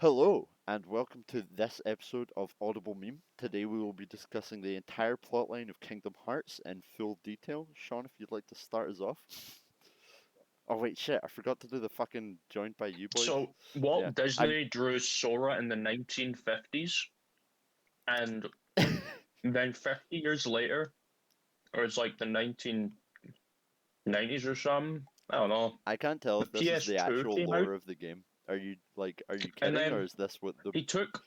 Hello, and welcome to this episode of Audible Meme. Today we will be discussing the entire plotline of Kingdom Hearts in full detail. Sean, if you'd like to start us off. Oh wait, shit, I forgot to do the fucking joined by you boys. So Yeah, Walt Disney drew Sora in the 1950s, and then 50 years later, or it's like the 1990s or something. I don't know. I can't tell The if this is the PS2 actual came out, lore of the game. Are you and kidding, or then is this what the... he took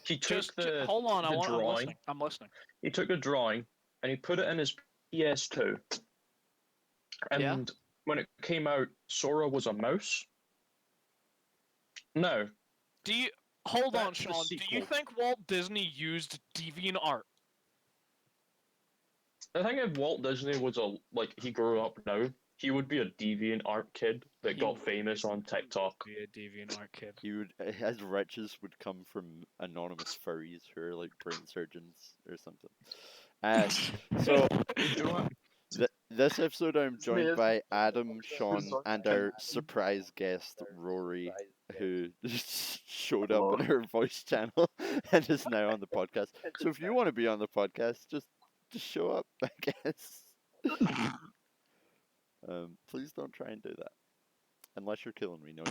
he took the Hold on. the I'm drawing. listening. I'm listening. He took a drawing and he put it in his PS2. Yeah. And when it came out, Sora was a mouse. No, Do you hold on, that's the Sean? Do you sequel. think Walt Disney used DeviantArt? I think if Walt Disney was he grew up now, he would be a deviant art kid that He got would famous on TikTok. Be a DeviantArt kid. his riches would come from anonymous furries who are like brain surgeons or something. So You know what? this episode I'm joined by Adam, Sean, and our surprise guest Rory, who just showed up on our voice channel and is now on the podcast. So if you want to be on the podcast, just show up, I guess. Please don't try and do that unless you're killing me, no.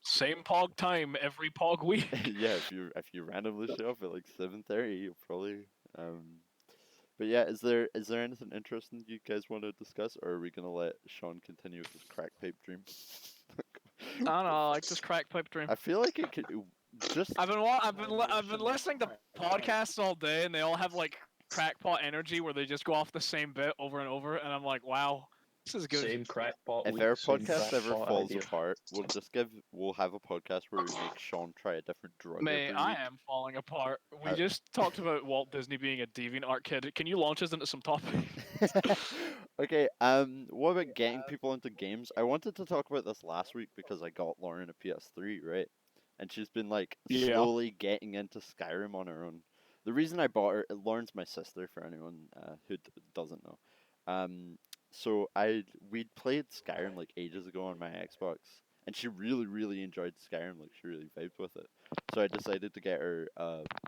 Same pog time every pog week. Yeah, if you randomly show up at like 7:30, you'll probably. But yeah, is there anything interesting you guys want to discuss, or are we gonna let Sean continue with his crack pipe dream? I don't know, like this crack pipe dream. I feel like it could just. I've been listening to podcasts all day, and they all have like crackpot energy where they just go off the same bit over and over, and I'm like, wow, this is good. Same crackpot. If week, our same podcast ever crackpot falls idea. apart, we'll have a podcast where we make Sean try a different drug May every I week. am falling apart. We Uh, just talked about Walt Disney being a DeviantArt kid. Can you launch us into some topics? Okay, what about getting people into games? I wanted to talk about this last week because I got Lauren a PS3, right? And she's been like Yeah. slowly getting into Skyrim on her own. The reason I bought her, Lauren's my sister for anyone who doesn't know. So we'd played Skyrim like ages ago on my Xbox, and she really enjoyed Skyrim. Like she really vibed with it. So I decided to get her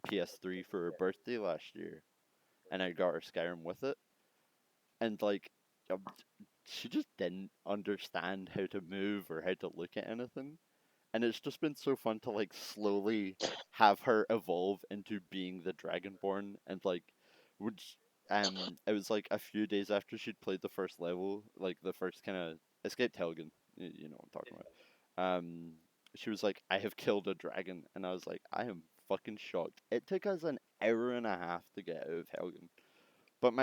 PS3 for her birthday last year, and I got her Skyrim with it. And like, she just didn't understand how to move or how to look at anything. And it's just been so fun to like slowly have her evolve into being the Dragonborn, and like, would it was like a few days after she'd played the first level, like the first kind of escaped Helgen, you know what I'm talking about. She was like, "I have killed a dragon," and I was like, "I am fucking shocked." It took us an hour and a half to get out of Helgen. But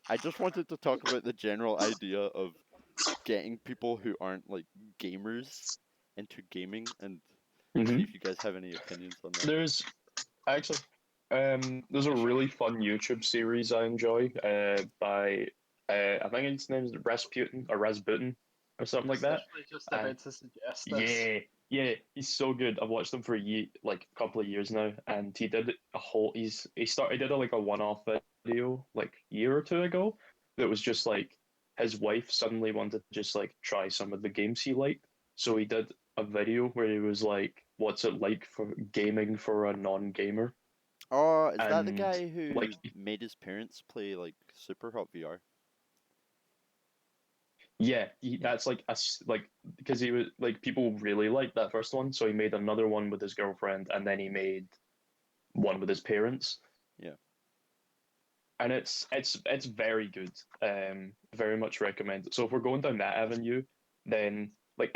I just wanted to talk about the general idea of getting people who aren't like gamers into gaming, and see if you guys have any opinions on that. There's actually there's a really fun YouTube series I enjoy by I think his name's Rasputin or something like that. Just Uh, about to suggest this. Yeah, he's so good. I've watched him for like a couple of years now, and he did a whole. He did like a one-off video like a year or two ago that was just like his wife suddenly wanted to just like try some of the games he liked, so he did a video where he was like, "What's it like for gaming for a non-gamer?" Oh, is that the And guy who like made his parents play like Super Hot VR? yeah, that's like like because he was like people really liked that first one, so he made another one with his girlfriend, and then he made one with his parents. Yeah. And it's very good. Very much recommend it. So if we're going down that avenue, then like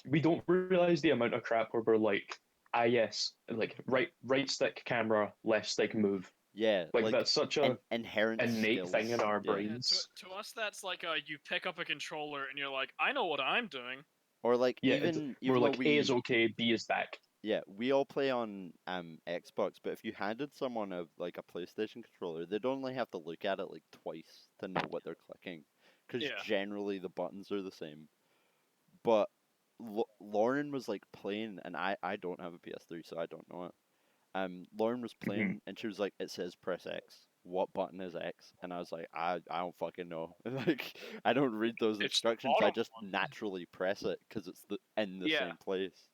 we don't realize the amount of crap where we're like, ah yes, like right stick camera, left stick move. Yeah, Like that's such a inherent innate skills. thing in our Yeah. brains. To us, that's like you pick up a controller and you're like, I know what I'm doing. Or like Yeah, even we're though like A is okay, B is back. yeah, we all play on Xbox, but if you handed someone a like a PlayStation controller, they'd only have to look at it like twice to know what they're clicking, because Yeah. generally the buttons are the same. But Lauren was like playing, and I don't have a PS3, so I don't know it. Lauren was playing, and she was like, "It says press X. What button is X?" And I was like, "I don't fucking know. Like, I don't read those It's the instructions. I bottom just one." naturally press it because it's in the Yeah. same place."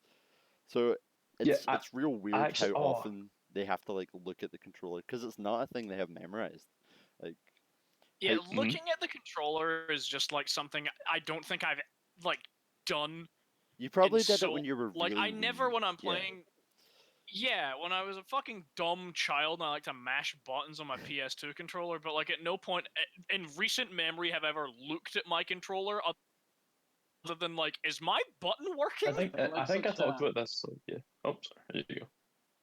So Yeah, it's real I weird how actually, oh, often they have to like look at the controller because it's not a thing they have memorized. Like how Yeah, mhm. looking at the controller is just like something I don't think I've like done you in probably did it so when you were like really I never wee. when I'm Yeah. playing. Yeah, when I was a fucking dumb child and I like to mash buttons on my PS2 controller, but like at no point in recent memory have I ever looked at my controller other than like, is my button working? I Like think I such talked a about this. So yeah. Oh, sorry. Here you go.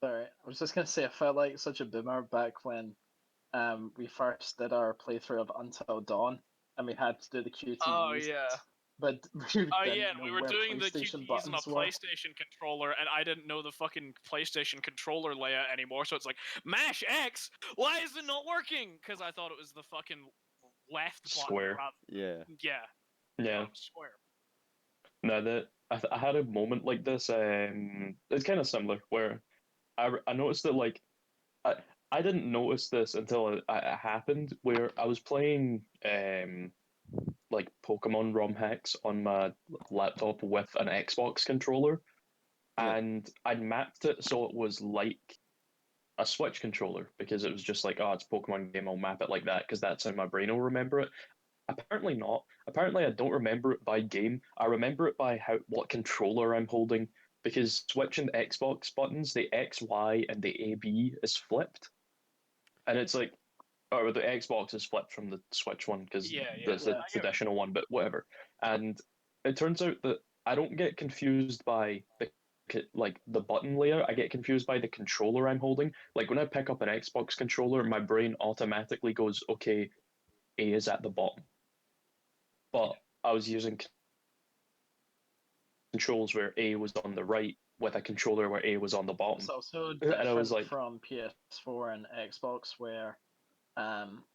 sorry, I was just gonna say I felt like such a boomer back when we first did our playthrough of Until Dawn and we had to do the Oh QTEs, yeah. but we Oh yeah, didn't and know we were where doing the PlayStation QTEs on a buttons were. PlayStation controller, and I didn't know the fucking PlayStation controller layout anymore. So it's like mash X. Why is it not working? Because I thought it was the fucking left button. Square. Yeah. Yeah, I thought Yeah. it was square. No, I had a moment like this. It's kind of similar where I noticed that like I I didn't notice this until it happened where I was playing like Pokemon ROM hacks on my laptop with an Xbox controller, Yeah. and I'd mapped it so it was like a Switch controller because it was just like, oh, it's a Pokemon game, I'll map it like that because that's how my brain will remember it. Apparently not. Apparently I don't remember it by game. I remember it by how what controller I'm holding because switching the Xbox buttons, the X, Y, and the A B is flipped, and it's like, or the Xbox is flipped from the Switch one because Yeah, yeah. there's a Yeah. I get it. traditional one, but whatever. And it turns out that I don't get confused by like the button layer. I get confused by the controller I'm holding. Like when I pick up an Xbox controller, my brain automatically goes, okay, A is at the bottom. But I was using controls where A was on the right with a controller where A was on the It's bottom. also And I was different like, from PS4 and Xbox where um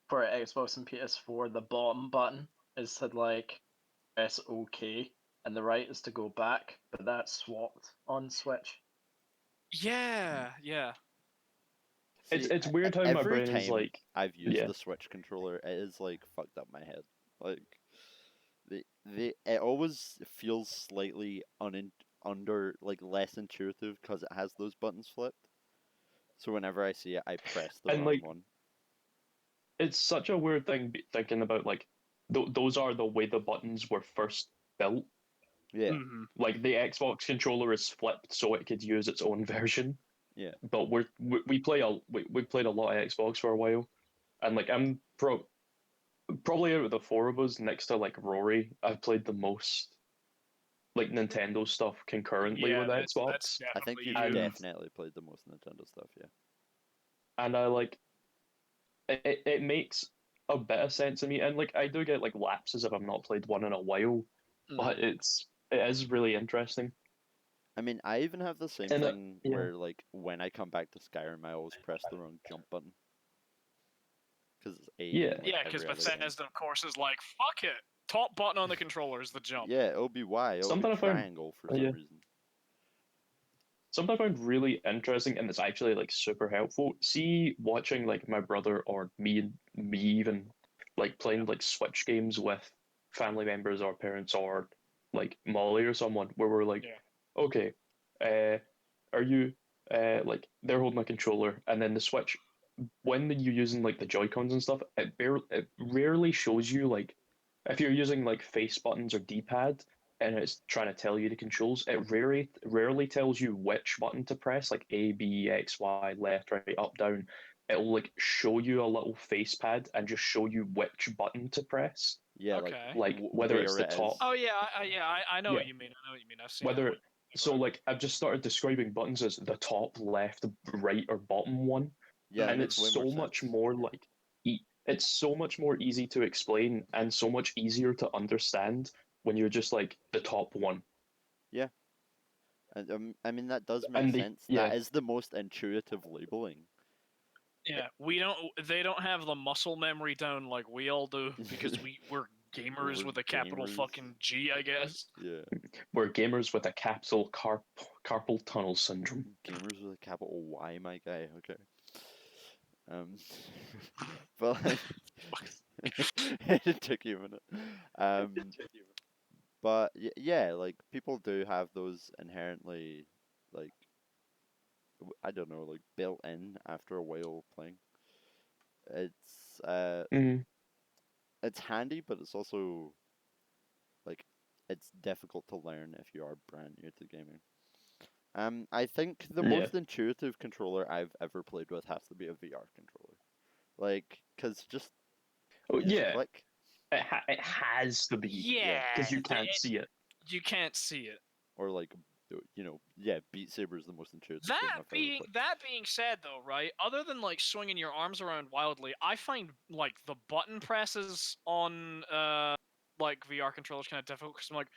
for Xbox and PS4 the bottom button is to like press OK and the right is to go back, but that's swapped on Switch. Yeah, yeah. it's See, it's weird how my every brain is time like, I've used yeah. the Switch controller, it is like fucked up my head. Like it always feels slightly under like less intuitive because it has those buttons flipped. So whenever I see it, I press the And wrong like one. it's such a weird thing thinking about like those are the way the buttons were first built. Yeah, Hmm. Like the Xbox controller is flipped so it could use its own version. yeah. But we played a lot of Xbox for a while, and like probably out of the four of us next to like Rory, I've played the most like Nintendo stuff concurrently Yeah, with that's Xbox, I think definitely you've you. and definitely played the most Nintendo stuff. Yeah. I like it makes a bit of sense to me, and like I do get like lapses if I've not played one in a while, but it is really interesting. I mean, I even have the same And thing yeah, where like when I come back to Skyrim, I always press the wrong jump button because it's A yeah, in like Yeah, because every other game. Bethesda, of course, is like, fuck it. Top button on the controller is the jump. Yeah, it'll be Y. It'll be something I found triangle for some yeah reason. something I found really interesting and it's actually like super helpful. See, watching like my brother or me even like playing like Switch games with family members or parents or like Molly or someone where we're like, Yeah. okay, are you like they're holding a controller and then the Switch when you're using like the Joy Cons and stuff, it rarely shows you like if you're using like face buttons or D pad and it's trying to tell you the controls, it rarely tells you which button to press, like A, B, X, Y, left, right, up, down. It'll like show you a little face pad and just show you which button to press, Yeah, Okay. like whether it's where the it top, is. Oh yeah, I know yeah, what you mean. I know what you mean. I've seen it. whether so like I've just started describing buttons as the top, left, right, or bottom one, Yeah, it and makes it's way more so much sense. more like it's so much more easy to explain and so much easier to understand when you're just like the top one. Yeah, and I mean that does make And the sense. yeah, That is the most intuitive labeling. Yeah, we don't. They don't have the muscle memory down like we all do because we're gamers We're with a capital gamers. fucking G, I guess. Yeah, we're gamers with a capital carpal tunnel syndrome. gamers with a capital Y, my guy. Okay. Um, but like, it took you a minute. Um, But yeah, like people do have those inherently, like I don't know, like built in after a while playing. It's Mm, it's handy, but it's also like it's difficult to learn if you are brand new to gaming. I think the yeah. most intuitive controller I've ever played with has to be a VR controller. Like, cause just Oh, you just yeah. click It has to be, yeah, because you Yeah, can't see it. you can't see it. or like yeah, Beat Saber is the most intuitive game That I've ever being played. that being said, though, right? Other than like swinging your arms around wildly, I find like the button presses on like VR controllers kind of difficult because I'm like,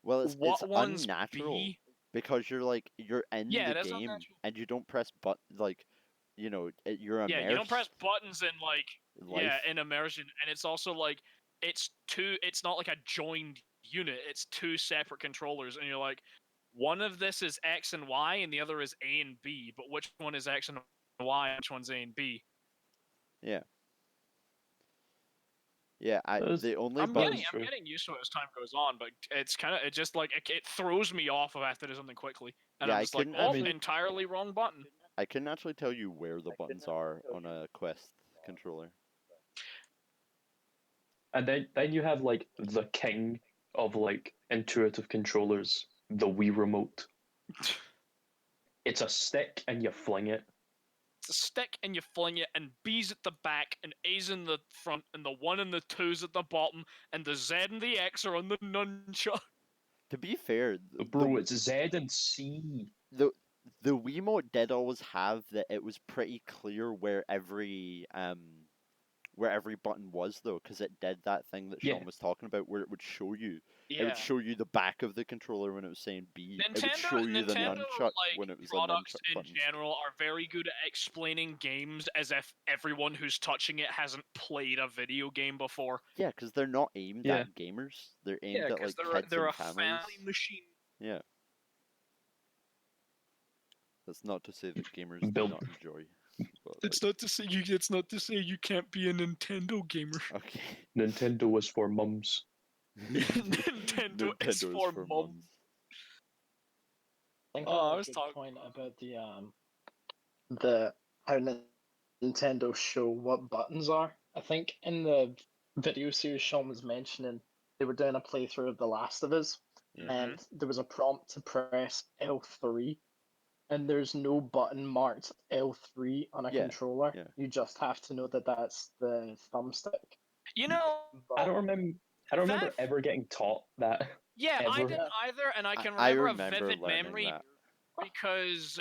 Well, it's what ones unnatural be? because you're in Yeah, the it is game unnatural. and you don't press like you're Yeah, you don't press immersed buttons in like in yeah life. in immersion, and it's also like it's two. It's not like a joined unit. It's two separate controllers, and you're like, one of this is X and Y, and the other is A and B. But which one is X and Y? And which one's A and B? Yeah, yeah. That's, The only I'm that getting is button. I'm true. getting used to it as time goes on, but it's kind of it just like it throws me off if I have to do something quickly, and Yeah, I'm just like, I oh, mean, entirely wrong button. I couldn't actually tell you where the buttons are on a Quest controller. and then you have like the king of like intuitive controllers, the Wii remote. It's a stick and you fling it. It's a stick and you fling it, and B's at the back, and A's in the front, and the 1 and the 2's at the bottom, and the Z and the X are on the nunchuck. To be fair, Bro, it's Z and C. the the Wiimote did always have that it was pretty clear where every button was though, because it did that thing that Yeah. Sean was talking about, where it would Yeah. show you the back of the controller when it was saying B. It would Nintendo, show you the Nintendo, nunchuck like when it was a products nunchuck in button. general, are very good at explaining games as if everyone who's touching it hasn't played a video game before. Yeah, because they're not aimed Yeah. at gamers. They're Yeah, aimed at because like kids they're and a families. family machine. Yeah. That's not to say that gamers do Built. not enjoy. But It's not to say you. It's not to say you can't be a Nintendo gamer. okay. Nintendo was for mums. Nintendo is Nintendo is for for mum. mums. I think Oh, I I was a good talking. point about the how Nintendo show what buttons are. I think in the video series Sean was mentioning, they were doing a playthrough of The Last of Us, Yeah. and there was a prompt to press L3, and there's no button marked L3 on a Yeah, controller. yeah. You just have to know that that's the thumbstick. You know, I But don't remember. I don't remember that ever getting taught that. yeah, I Ever. didn't either, and I can I remember a remember vivid learning memory that. because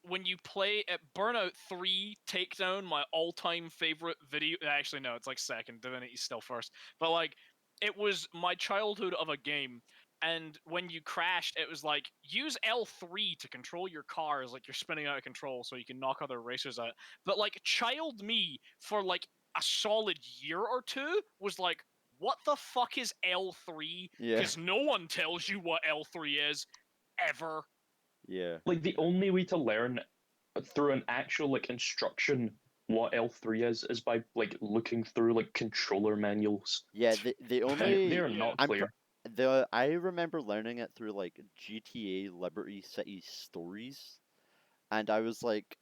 when you play at Burnout 3 Takedown, my all-time favorite video. Actually, no, it's like second. Divinity's still first, but like it was my childhood of a game. And when you crashed, it was like use L3 to control your car as like you're spinning out of control, so you can knock other racers out. But like child me for like a solid year or two was like, what the fuck is L3? Yeah, Because no one tells you what L3 is ever. yeah. Like the only way to learn through an actual like instruction what L3 is by like looking through like controller manuals. Yeah, the And only they're not I'm clear. I remember learning it through like GTA Liberty City stories, and I was like,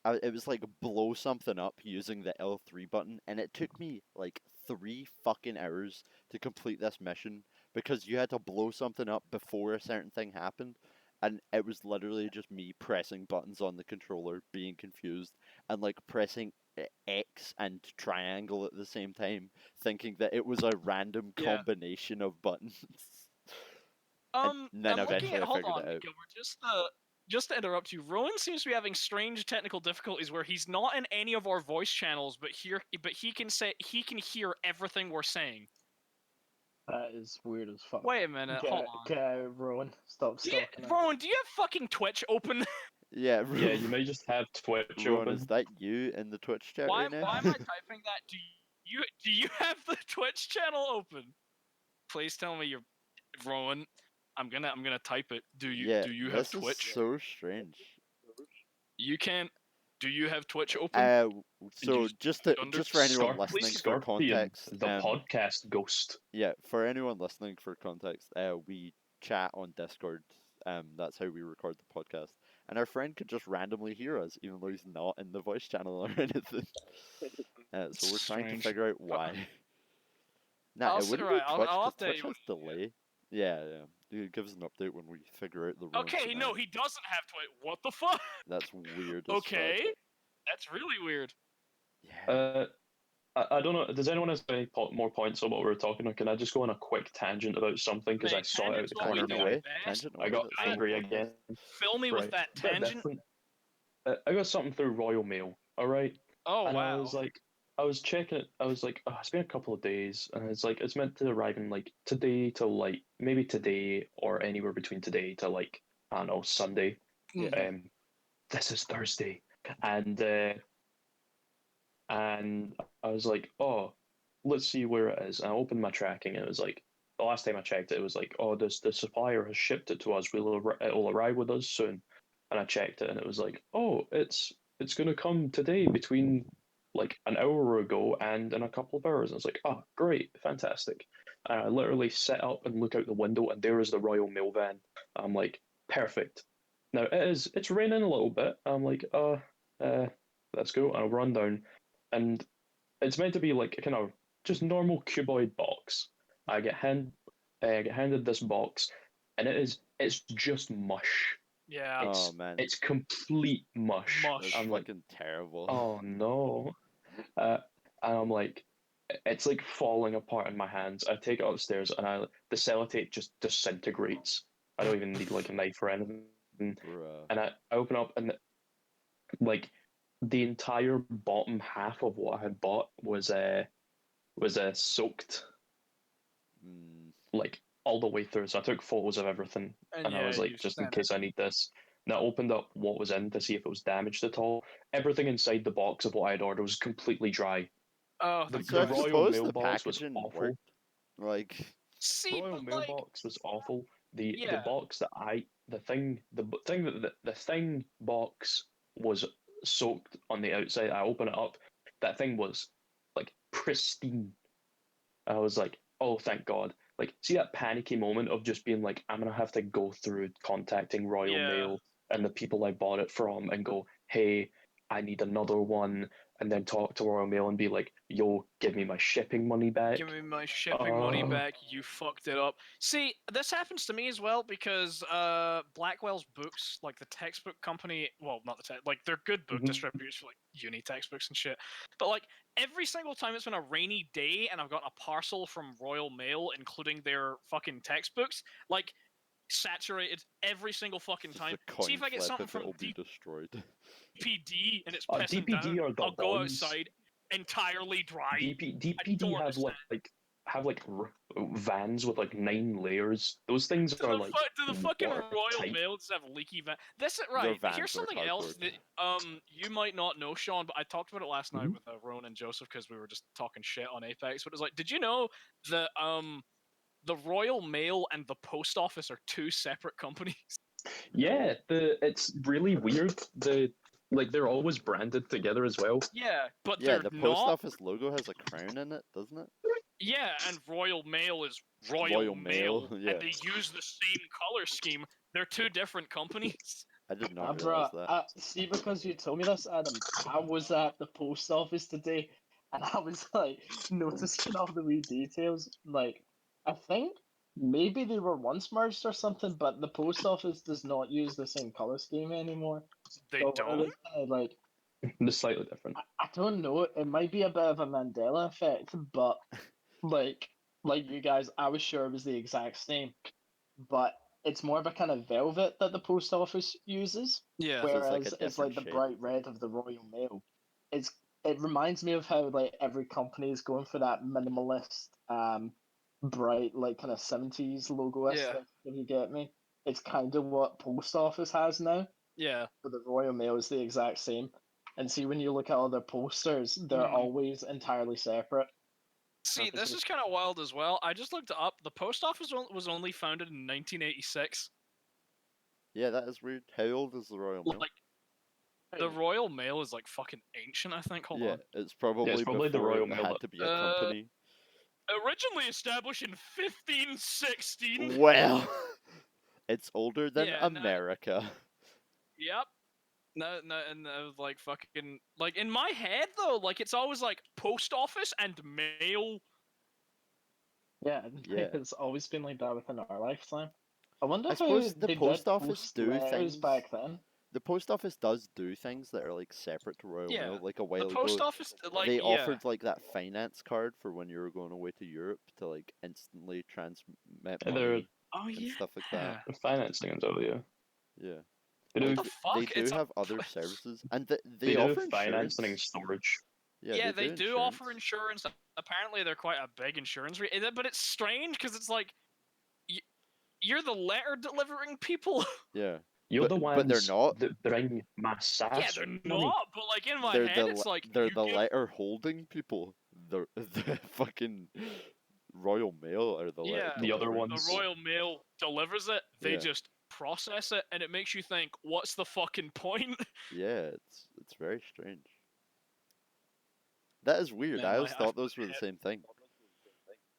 it was like blow something up using the L3 button, and it took me like 3 fucking hours to complete this mission because you had to blow something up before a certain thing happened, and it was literally just me pressing buttons on the controller, being confused, and like pressing X and triangle at the same time, thinking that it was a random Yeah. combination of buttons. And then I'm looking eventually at. I Hold figured on, it out. Gilbert. Just to interrupt you, Rowan seems to be having strange technical difficulties where he's not in any of our voice channels, but he can hear everything we're saying. that is weird as fuck. Wait a minute, hold on. Get out, Rowan. Stop stalking us. Rowan, do you have fucking Twitch open? Yeah, Yeah, you might just have Twitch Ron, open. is that you in the Twitch chat why right now? why am I typing that? Do you have the Twitch channel open? Please tell me you're Rowan. I'm gonna type it. Yeah, Do you have this is Twitch? so strange. You can't. Do you have Twitch open? So you just for anyone Scorpion, listening for context, the podcast ghost. yeah, for anyone listening for context, we chat on Discord. That's how we record the podcast, and our friend could just randomly hear us, even though he's not in the voice channel or anything. So we're trying to Strange. figure out why. Nah, I'll it s- wouldn't right, be I'll- Twitch I'll 'cause update Twitch you has delay. Yeah, yeah. It gives an update when we figure out the rules. Okay, no, he doesn't have Twitch. What the fuck? That's weird as Okay, fuck. that's really weird. Yeah. I don't know. Does anyone have any more points on what we were talking? Or can I just go on a quick tangent about something because I Mate, saw it out tangent's the what we corner of do my eye? best. Tangent I away. got That's the angry podcast. again. Fill me with that Bit tangent. different. I got something through Royal Mail. All right. Oh And wow. I was checking it. I was like, oh, it's been a couple of days, and it's like it's meant to arrive in like today to like maybe today or anywhere between today to like I don't know Sunday. Yeah. This is Thursday, and I was like, oh, let's see where it is. And I opened my tracking, and it was like the last time I checked, it was like, oh, the supplier has shipped it to us. It'll arrive with us soon. And I checked it, and it was like, oh, it's gonna come today between like an hour ago and in a couple of hours. And I was like, oh, great, fantastic. And I literally set up and look out the window, and there is the Royal Mail van. I'm like, perfect. Now it's raining a little bit. I'm like, let's go. I'll run down, and it's meant to be like a kind of just normal cuboid box. I get handed this box, and it's just mush. Yeah. Oh man, It's complete mush. Mush. that's I'm like, fucking terrible. oh no. And I'm like, it's like falling apart in my hands. I take it upstairs, and the sellotape just disintegrates. I don't even need like a knife or anything. Bruh. And I open up, and the entire bottom half of what I had bought was soaked Mm. like all the way through. So I took photos of everything, and I was like, just in case I need this. And I opened up what was in to see if it was damaged at all. Everything inside the box of what I had ordered was completely dry. Oh, The, thank So I the God. Royal suppose the Mailbox was packaging awful. worked. Like, See, Royal but like, Mailbox was awful. The yeah. box that the thing box was soaked on the outside. I open it up, that thing was like pristine. I was like, oh, thank God. Like, see that panicky moment of just being like, I'm gonna have to go through contacting Royal Yeah. Mail and the people I bought it from and go, hey, I need another one, and then talk to Royal Mail and be like, yo, give me my shipping money back. Give me my shipping money back. You fucked it up. See, this happens to me as well because Blackwell's books, like the textbook company, well, not the like they're good book Mhm. distributors for like uni textbooks and shit. But like every single time it's been a rainy day and I've got a parcel from Royal Mail, including their fucking textbooks, like saturated every single fucking just time. a coin See if I get flip something if from it'll be destroyed. DPD and it's pissing DPD down. are the I'll go bonds. outside entirely dry. DPD don't have understand. vans with like 9 layers. Those things Do are the, like do the fucking Royal watertight. Mail just have leaky van? This is Their right. vans Here's are something else cardboard. that you might not know, Sean, but I talked about it last night Mhm. with Rowan and Joseph because we were just talking shit on Apex. But it's like, did you know that the Royal Mail and the Post Office are two separate companies? Yeah, it's really weird. They're always branded together as well. Yeah, but Yeah, they're the post not. office logo has a crown in it, doesn't it? Yeah, and Royal Mail is Royal, Royal Mail, Mail, yeah. and they use the same color scheme. They're two different companies. I did not realize that. See, because you told me this, Adam, I was at the post office today, and I was like noticing all the wee details. Like, I think maybe they were once merged or something, but the post office does not use the same color scheme anymore. They So it don't. was kind of like, They're slightly different. I don't know. It might be a bit of a Mandela effect, but like you guys, I was sure it was the exact same, but it's more of a kind of velvet that the post office uses, Yeah. So it's like a whereas it's different like the shade. bright red of the Royal Mail. It reminds me of how like every company is going for that minimalist, bright like kind of 70s logo Yeah. aesthetic. If you get me, it's kind of what post office has now. Yeah. But the Royal Mail is the exact same. And see, when you look at other posters, they're always entirely separate. See, this is kind of wild as well. I just looked it up. The post office was only founded in 1986. Yeah, that is weird. How old is the Royal Mail? Like, The Royal Mail is like fucking ancient, I think. Hold Yeah, on. it's probably probably the before Royal it Mail, had but- to be a company. Originally established in 1516. Well, it's older than Yeah, no, America. Yep. No, and like fucking like in my head though, like it's always like post office and mail. Yeah, Yeah. it's always been like that within our lifetime. I wonder I if suppose the they post did office post do letters things. back then. The post office does do things that are like separate to Royal Yeah, Mail. Like a The while post ago, office, like they yeah, offered like that finance card for when you were going away to Europe to like instantly transmit And they're money oh and yeah, stuff like that. the financing and all, yeah. Yeah. They What do, the fuck? They do It's a- have other services, and they they do offer financing and insurance. storage. Yeah, yeah, they they do do offer insurance. insurance. Apparently, they're quite a big insurance, but it's strange because it's like you're the letter delivering people. Yeah, You're the but they're ones not. that bring mass Yeah, SaaS they're money. not. But like in my They're head, it's like they're you the give letter holding people. The fucking Royal Mail are the letter yeah The other delivering the ones- people. Royal Mail delivers it. They Yeah. just process it, and it makes you think, what's the fucking point? Yeah, it's very strange. That is weird. Man, I always I thought those were the forget. same thing.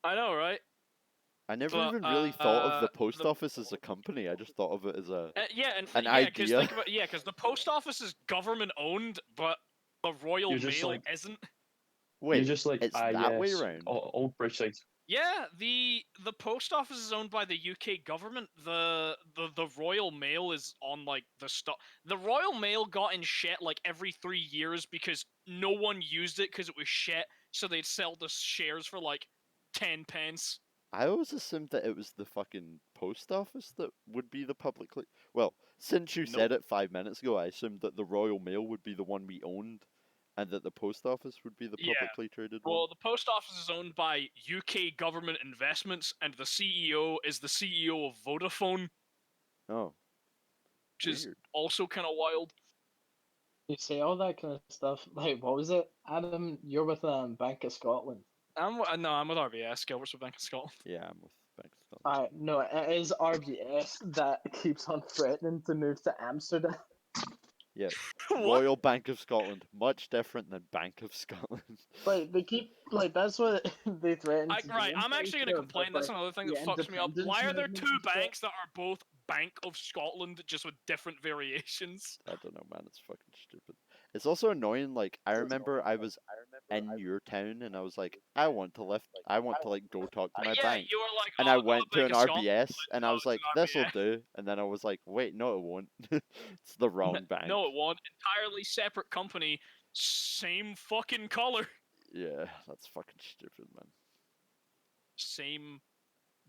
I know, right? I never But, even really thought of the post the- office as a company. I just thought of it as Yeah, and an yeah, because idea. think about because the post office is government owned, but the Royal You're just Mail like- isn't. Wait, You're just like, it's ah, that way yes, around. old British things. Yeah, the post office is owned by the UK government. The Royal Mail is on like the stock. The Royal Mail got in shit like every 3 years because no one used it because it was shit. So they'd sell the shares for like 10 pence. I always assumed that it was the fucking post office that would be the publicly. Well, since you said it 5 minutes ago, I assumed that the Royal Mail would be the one we owned, and that the post office would be the Yeah, publicly traded Well, one. the post office is owned by UK government investments, and the CEO is the CEO of Vodafone, Oh, which is weird. also kind of wild. You say all that kind of stuff. Like, what was it, Adam? You're with Bank of Scotland. I'm with RBS, Gilbert's with Bank of Scotland. Yeah, I'm with Bank of Scotland. No, it is RBS that keeps on threatening to move to Amsterdam. Yeah, What? Royal Bank of Scotland, much different than Bank of Scotland. Like they keep like that's what they threaten. Right, I'm actually going to complain. That's another thing that fucks me up. Why are there two banks that are both Bank of Scotland, just with different variations? I don't know, man. It's fucking stupid. It's also annoying. Like I remember, I was in your town, and I was like, I want to like go talk to my Yeah, bank. you were like, And oh, I I'll go went to Bank an of Scotland. RBS, and I oh, was it's like, an this'll RBS. do. And then I was like, wait, no, it won't. It's the wrong bank. No, it won't. Entirely separate company, same fucking color, Yeah, that's fucking stupid, man. same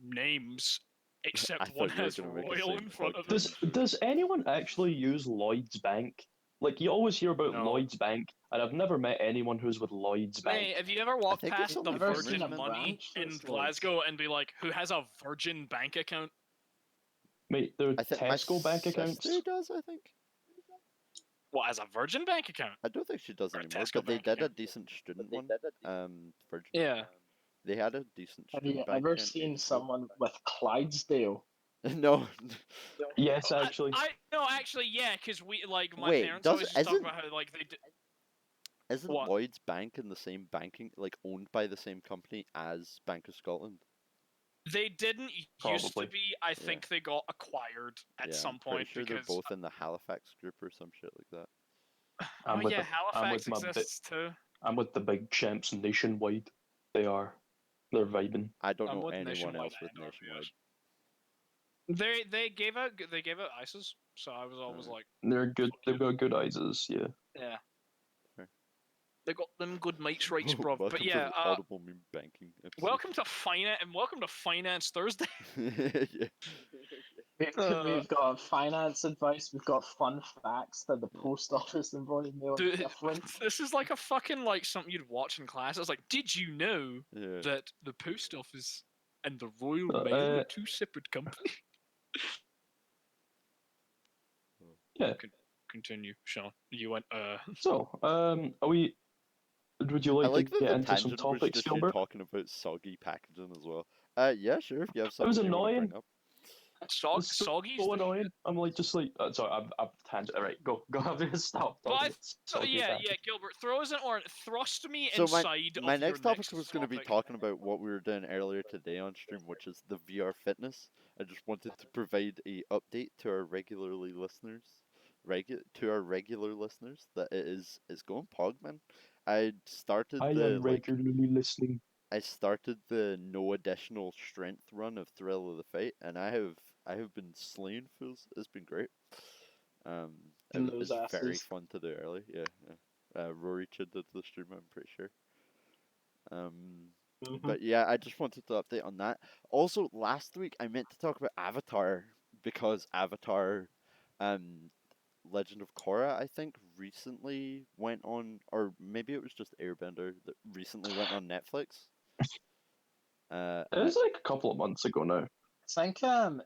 names, I except thought one you were has gonna make a Royal same in front of podcast. it. Does anyone actually use Lloyd's Bank? Like you always hear about No. Lloyd's Bank, and I've never met anyone who's with Lloyd's Bank. Mate, have you ever walked think it's past the only I've never Virgin seen a Money branch in that's Glasgow and be like, who has a Virgin bank account? Mate, they're I think my Tesco bank accounts. sister does. I think. What, as a Virgin bank account? I don't think she does Or a anymore, Tesco but they bank did a account. decent student one. Virgin. Yeah. They had a decent Have student you bank ever account seen ages ago. someone with Clydesdale? No. Yes, actually. No, actually, yeah, because we like my Wait, parents always just talk isn't- about how like they. Isn't What? Lloyd's Bank in the same banking, like owned by the same company as Bank of Scotland? They didn't used to Probably. be. I think they got acquired at Yeah, some I'm pretty point sure because. they're both in the Halifax group or some shit like that. Oh I'm with yeah, the- I'm Halifax with my exists too. I'm with the big champs nationwide. They're vibing. I don't I'm know with anyone Nationwide else with and RBS. Nationwide. They gave out ISIS, so I was always like, They're good. They've got good ISAs. Yeah. yeah. Fair. They got them good mates rights, bro. Welcome But to yeah, the Audible Meme Banking episode. welcome to Finance Thursday. Yeah. We've got finance advice. We've got fun facts that the post office and Royal Mail are Dude, different. this is like a fucking like something you'd watch in class. It's like, did you know Yeah. that the post office and the Royal Uh, Mail are two separate companies? Yeah. Continue, Sean. You went, So, are we? Would you I like like to that get the into some tangent was topics, just you Gilbert? talking about soggy packaging as well. Yeah, sure. If you have It was something you want to annoying. bring up. It's so Soggy's the annoying. shit. I'm like, just like, sorry, I'm tangent. Right, go, stop But talking. so Soggy yeah, tangent. Gilbert, throw us in or thrust me So inside my of your next topic next was going to be topic. talking about what we were doing earlier today on stream, which is the VR fitness. I just wanted to provide a update to our regular listeners that it is going pog, man. I started I the am regularly listening. I started the no additional strength run of Thrill of the Fight, and I have been slaying fools. It's been great. Um, In those it's very asses. fun to do early. Yeah, yeah. Rory did the stream. I'm pretty sure. Mhm. But yeah, I just wanted to update on that. Also, last week I meant to talk about Avatar because Avatar, um, Legend of Korra, I think recently went on, or maybe it was just Airbender that recently went on Netflix. It And was like a couple of months ago now. I think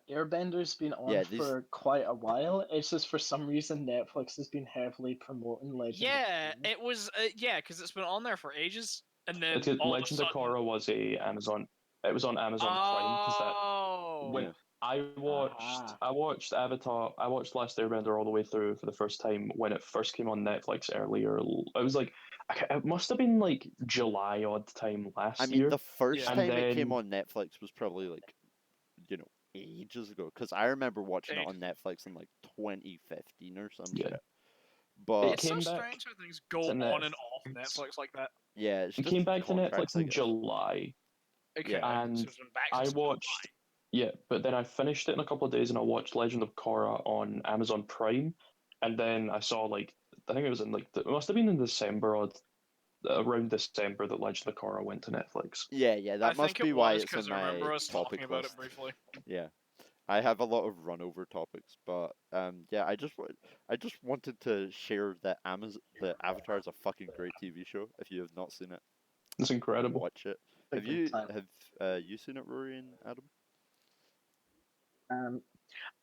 Airbender's been on yeah, these for quite a while. It's just for some reason Netflix has been heavily promoting Legend of Yeah, Korra. it was. Yeah, because it's been on there for ages, and It's then all of a Legend of sudden, Korra was a Amazon. It was on Amazon Prime because that oh, when yeah. Aha. I watched Avatar, I watched Last Airbender all the way through for the first time when it first came on Netflix earlier. It was like it must have been like July odd time I last mean, year, the first yeah, and time it came then on Netflix was probably like, ages ago. Because I remember watching it ages. on Netflix in like 2015 or some yeah, shit. it But It's so came back strange how things go to on and off Netflix. Netflix like that. yeah, it's It just came back to contracts, Netflix I in guess. July, Okay, Yeah. so and it's been back I since watched. Yeah, but then I finished it in a couple of days, and I watched Legend of Korra on Amazon Prime, and then I saw like I think it was in like it must have been in December or around December that Legend of Korra went to Netflix. Yeah, yeah, I that must think be it why was it's because on I remember my us topic talking about it list. briefly. Yeah. I have a lot of run over topics, but yeah, I just wanted to share that the Avatar is a fucking great TV show. If you have not seen it, It's incredible. watch it. A Have good you time. have you seen it, Rory and Adam? Um,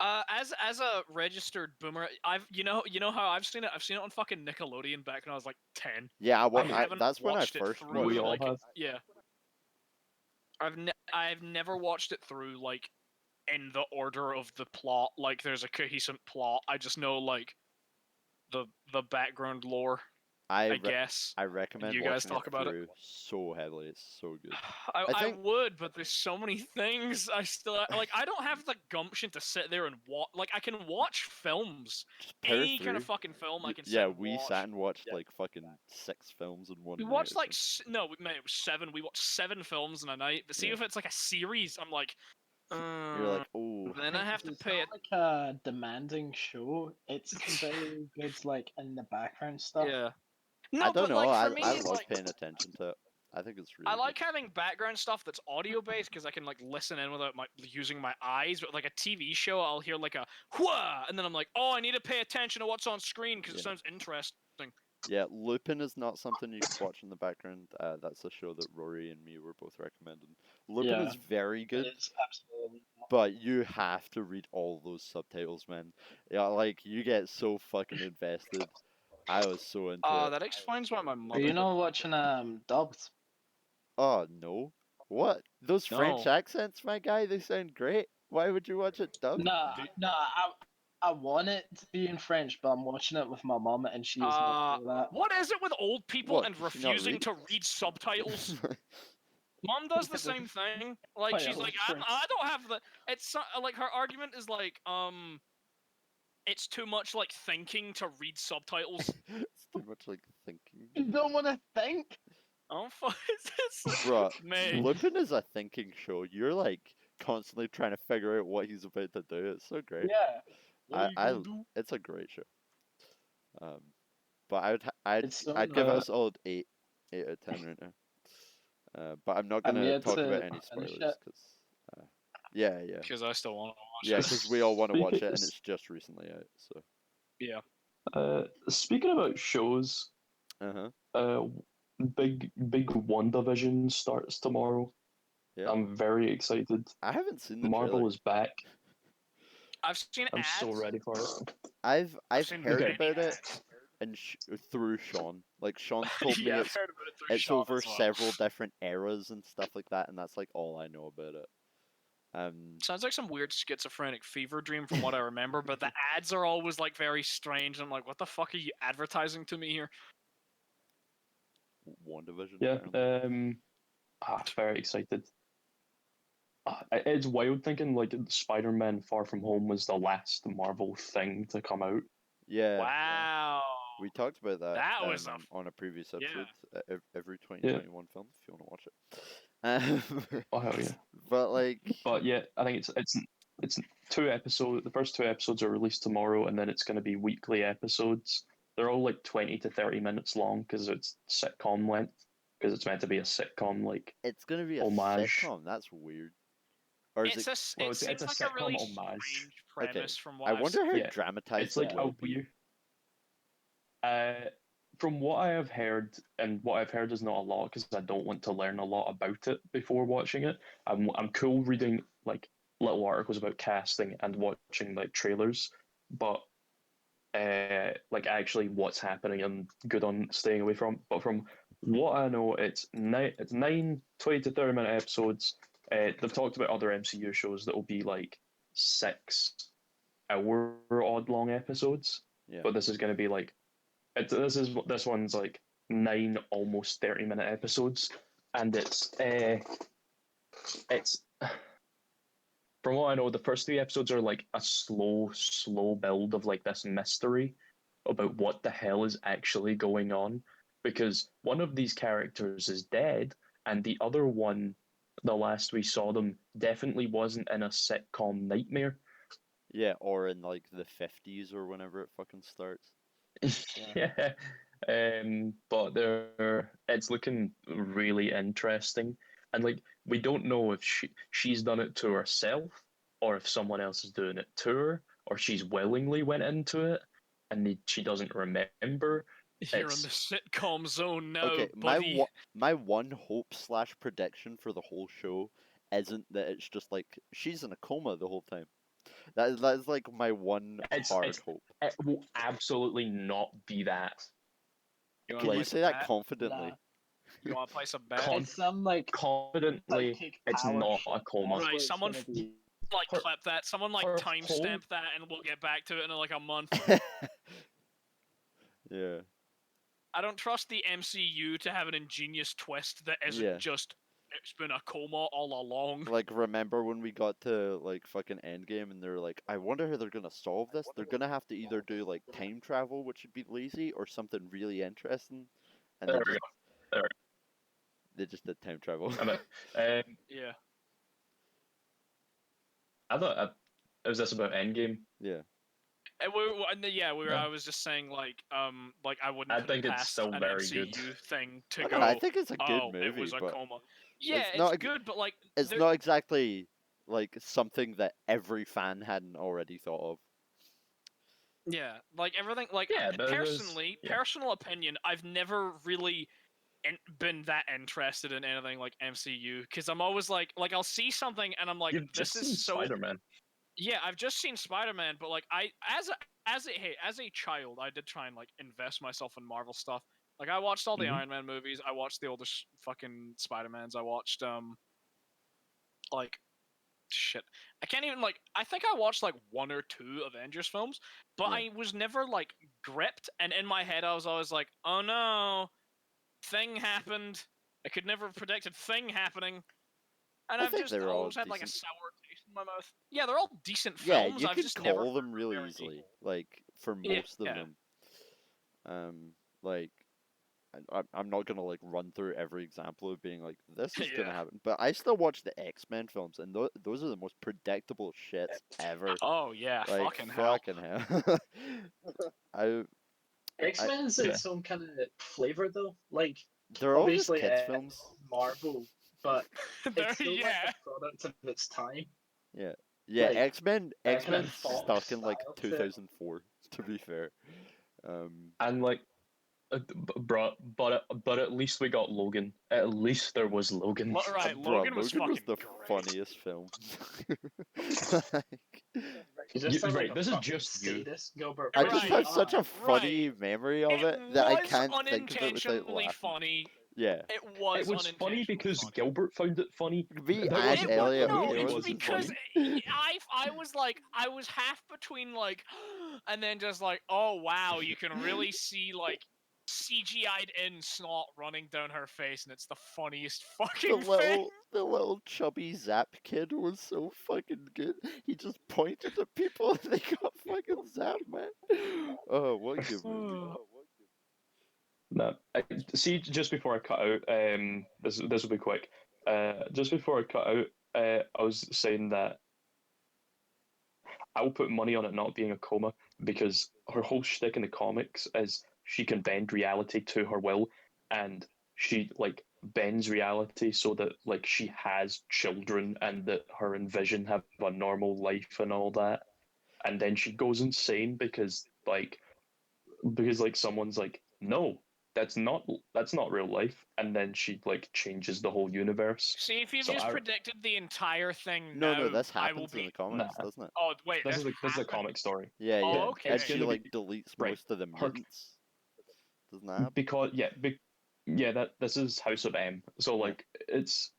As a registered boomer, you know how I've seen it. I've seen it on fucking Nickelodeon back when I was like 10. Yeah, I mean, haven't that's when I watched it first through we watched all it. like have. yeah. I've never watched it through like in the order of the plot. Like there's a cohesive plot. I just know like the background lore, I I re- guess. I And recommend you guys watching it talk about it. through so heavily. It's so good. I, I I think would, but there's so many things I still like. I don't have the gumption to sit there and watch. Like I can watch films, just power any kind through. of fucking film I can sit Yeah, and we sat watch. and watched Yeah. like fucking 6 films in We one night watched or like something. no, mate, it was 7. We watched 7 films in a night. But see Yeah. if it's like a series, I'm like, You're like, oh, then I have to it's pay it. not like a demanding show. It's very good, like in the background stuff. Yeah. I No, don't but know. like I for me, I love like paying attention to it. I think it's I really good. like having background stuff that's audio based because I can like listen in without using my eyes. But like a TV show, I'll hear like a wha, and then I'm like, oh, I need to pay attention to what's on screen because it Yeah. sounds interesting. Yeah, Lupin is not something you could watch in the background. That's a show that Rory and me were both recommending. Lupin Yeah, is very it good, is absolutely. but you have to read all those subtitles, man. Yeah, like you get so fucking invested. I was so into it. That explains why my Are mother you didn't not like it. watching dubbed? Oh no. What? Those French No. accents, my guy, they sound great. Why would you watch it dubbed? Nah, Do, nah. I want it to be in French, but I'm watching it with my mom, and she is not uh, cool with that. what is it with old people What? and Does she not refusing read? to read subtitles? Mom does the Yeah, same thing. Like quite a she's like, difference. I don't have the. It's like her argument is like, it's too much like thinking to read subtitles. It's too much like thinking. You don't want to think. Oh, fuck! Bruh, Mate. Lupin is a thinking show. You're like constantly trying to figure out what he's about to do. It's so great. Yeah, What are you I gonna do? it's a great show. Um, but I'd it's so I'd give it a Uh, annoying. solid 8 out of 10 right now. But I'm not I'm gonna yet talk about to any finish spoilers it. because yeah, yeah, Because I still want to yeah, watch it. because we all want to watch it and speaking it's just recently out. So Yeah. speaking about shows, uh-huh, uh, big WandaVision starts tomorrow. yeah. I'm very excited. I haven't seen the Marvel trailer. is back. I've seen I'm so ads. ready for it. I've I've seen heard Okay. many about it ads. and through Sean. Like Sean's told me Yeah, I've heard about it through it's Sean over as well. several different eras and stuff like that, and that's like all I know about it. Sounds like some weird schizophrenic fever dream from what I remember, but the ads are always like very strange. I'm like, what the fuck are you advertising to me here? WandaVision. Yeah. Apparently. Very excited. It's wild thinking like Spider-Man Far From Home was the last Marvel thing to come out. Yeah. Wow. We talked about that, That was on a previous yeah. episode. Every 2021 film, if you want to watch it. Oh hell yeah! But like, But yeah, I think it's 2 episodes. The first 2 episodes are released tomorrow, and then it's going to be weekly episodes. They're all like 20 to 30 minutes long because it's sitcom length. Because it's meant to be a sitcom like it's gonna be a homage. sitcom. That's weird. Or is It's it? a, Well, it it's seems a like a really sitcom homage. strange Okay. premise from what I I've wonder how Yeah. dramatized It's like it a will be. weird. From what I have heard, and what I've heard is not a lot because I don't want to learn a lot about it before watching it. I'm cool reading like little articles about casting and watching like trailers, but like actually what's happening and good on staying away from. But from what I know, it's nine 20 to 30 minute episodes. They've talked about other MCU shows that will be like 6 hour odd long episodes, Yeah. but this is going to be like this one's like 9 almost 30-minute episodes, and it's from what I know, the first 3 episodes are like a slow build of like this mystery about what the hell is actually going on, because one of these characters is dead, and the other one, the last we saw them, definitely wasn't in a sitcom nightmare. Yeah, or in like the 50s or whenever it fucking starts. Yeah. But it's looking really interesting, and like we don't know if she's done it to herself, or if someone else is doing it to her, or she's willingly went into it and she doesn't remember. You're in the sitcom zone now, Okay, buddy. my one hope slash prediction for the whole show isn't that it's just like she's in a coma the whole time. That is like my one hard hope. It will absolutely not be that. You Can wanna you play say some that bat? confidently? You want to play some bat? Con- It's some like Confidently, psychic it's power not shit. a coma. That's Right, what it's someone gonna be. like Her- clip that. Someone like her timestamp whole- that, and we'll get back to it in like a month. Yeah. I don't trust the MCU to have an ingenious twist that isn't Yeah. just it's been a coma all along. Like, remember when we got to like fucking Endgame and they're like, I wonder how they're gonna solve this. They're gonna have to either do like time travel, which would be lazy, or something really interesting, and There we go. There. they just did time travel. Yeah. I thought was this about Endgame? Yeah. And we were. Yeah. I was just saying, like I wouldn't I put think it it's past still an very MCU good. thing to I go. I think it's a good Oh, movie, it was a but coma. Yeah, it's it's not a- good, but like it's there- not exactly like something that every fan hadn't already thought of. Yeah, like everything. Like Yeah, but personally, yeah. personal opinion, I've never really been that interested in anything like MCU because I'm always like I'll see something and I'm like, You've this just is seen so. Spider-Man. Yeah, I've just seen Spider-Man, but like as a child, I did try and like invest myself in Marvel stuff. Like I watched all the Mhm. Iron Man movies. I watched the older fucking Spider-Mans. I watched like shit. I can't even like. I think I watched like 1 or 2 Avengers films, but Yeah. I was never like gripped. And in my head, I was always like, "Oh no, thing happened. I could never have predicted thing happening." And I I've think just they were all always had like a decent. sour taste in my mouth. Yeah, they're all decent Yeah, films. you I've could just never call them found really very- easily, like for Yeah, most of yeah. them. Like I'm not gonna like run through every example of being like this is gonna Yeah. happen, but I still watch the X-Men films, and those are the most predictable shits ever. Oh yeah, Like fucking hell. fucking hell. I X-Men is Yeah. its own kind of flavor though. Like they're all just obviously kids films. Marvel, but There- it's still yeah. like a product of its time. Yeah, yeah. Like, X-Men X-Men stuck Fox in like style to it. 2004. To be fair, And like, but at least we got Logan. At least there was Logan. Right, bro, Logan was fucking the great. funniest film. Like, You just sound right, like a this is fucking just you. sadist, Gilbert. I Right, just have such a right. funny memory of it that I was can't think of it without unintentionally laughing. funny. Yeah. It was It was funny unintentionally because funny. Gilbert found it funny. Me That and wasn't It was Elliot, no, it it it's wasn't because funny. I was like I was half between like and then just like, oh wow, you can really see like CGI'd in snot running down her face, and it's the funniest fucking thing. The little chubby Zap kid was so fucking good. He just pointed at people and they got fucking zapped, man. Oh, what a good movie. No, see, just before I cut out, this will be quick. Just before I cut out, I was saying that I'll put money on it not being a coma because her whole shtick in the comics is she can bend reality to her will, and she like bends reality so that like she has children and that her and Vision have a normal life and all that, and then she goes insane because like someone's like, no, that's not real life, and then she like changes the whole universe. See, if you've So just I predicted the entire thing No, now, this I will happens in be. the comics, nah, doesn't it? Oh wait, this this is a happened? comic story. Yeah, Oh, yeah. okay. And It's she gonna like be deletes right. most of the Her mutants. Doesn't that happen? because yeah, that this is House of M. So Yeah. like it's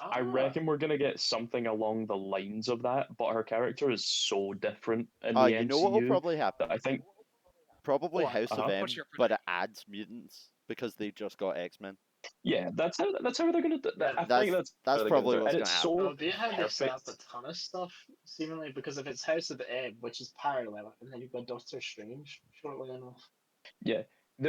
I reckon we're gonna get something along the lines of that, but her character is so different in the You know what will MCU probably happen? that I think Probably What? House of Uh-huh. M, What's your but it prediction? adds mutants because they just got X-Men. yeah, that's how they're gonna do Yeah, I think That's how they're gonna probably do it. what's And gonna it's happen. so well, be how they set up perfect. a ton of stuff, seemingly, because if it's House of M, which is parallel, and then you've got Doctor Strange, shortly enough. Yeah,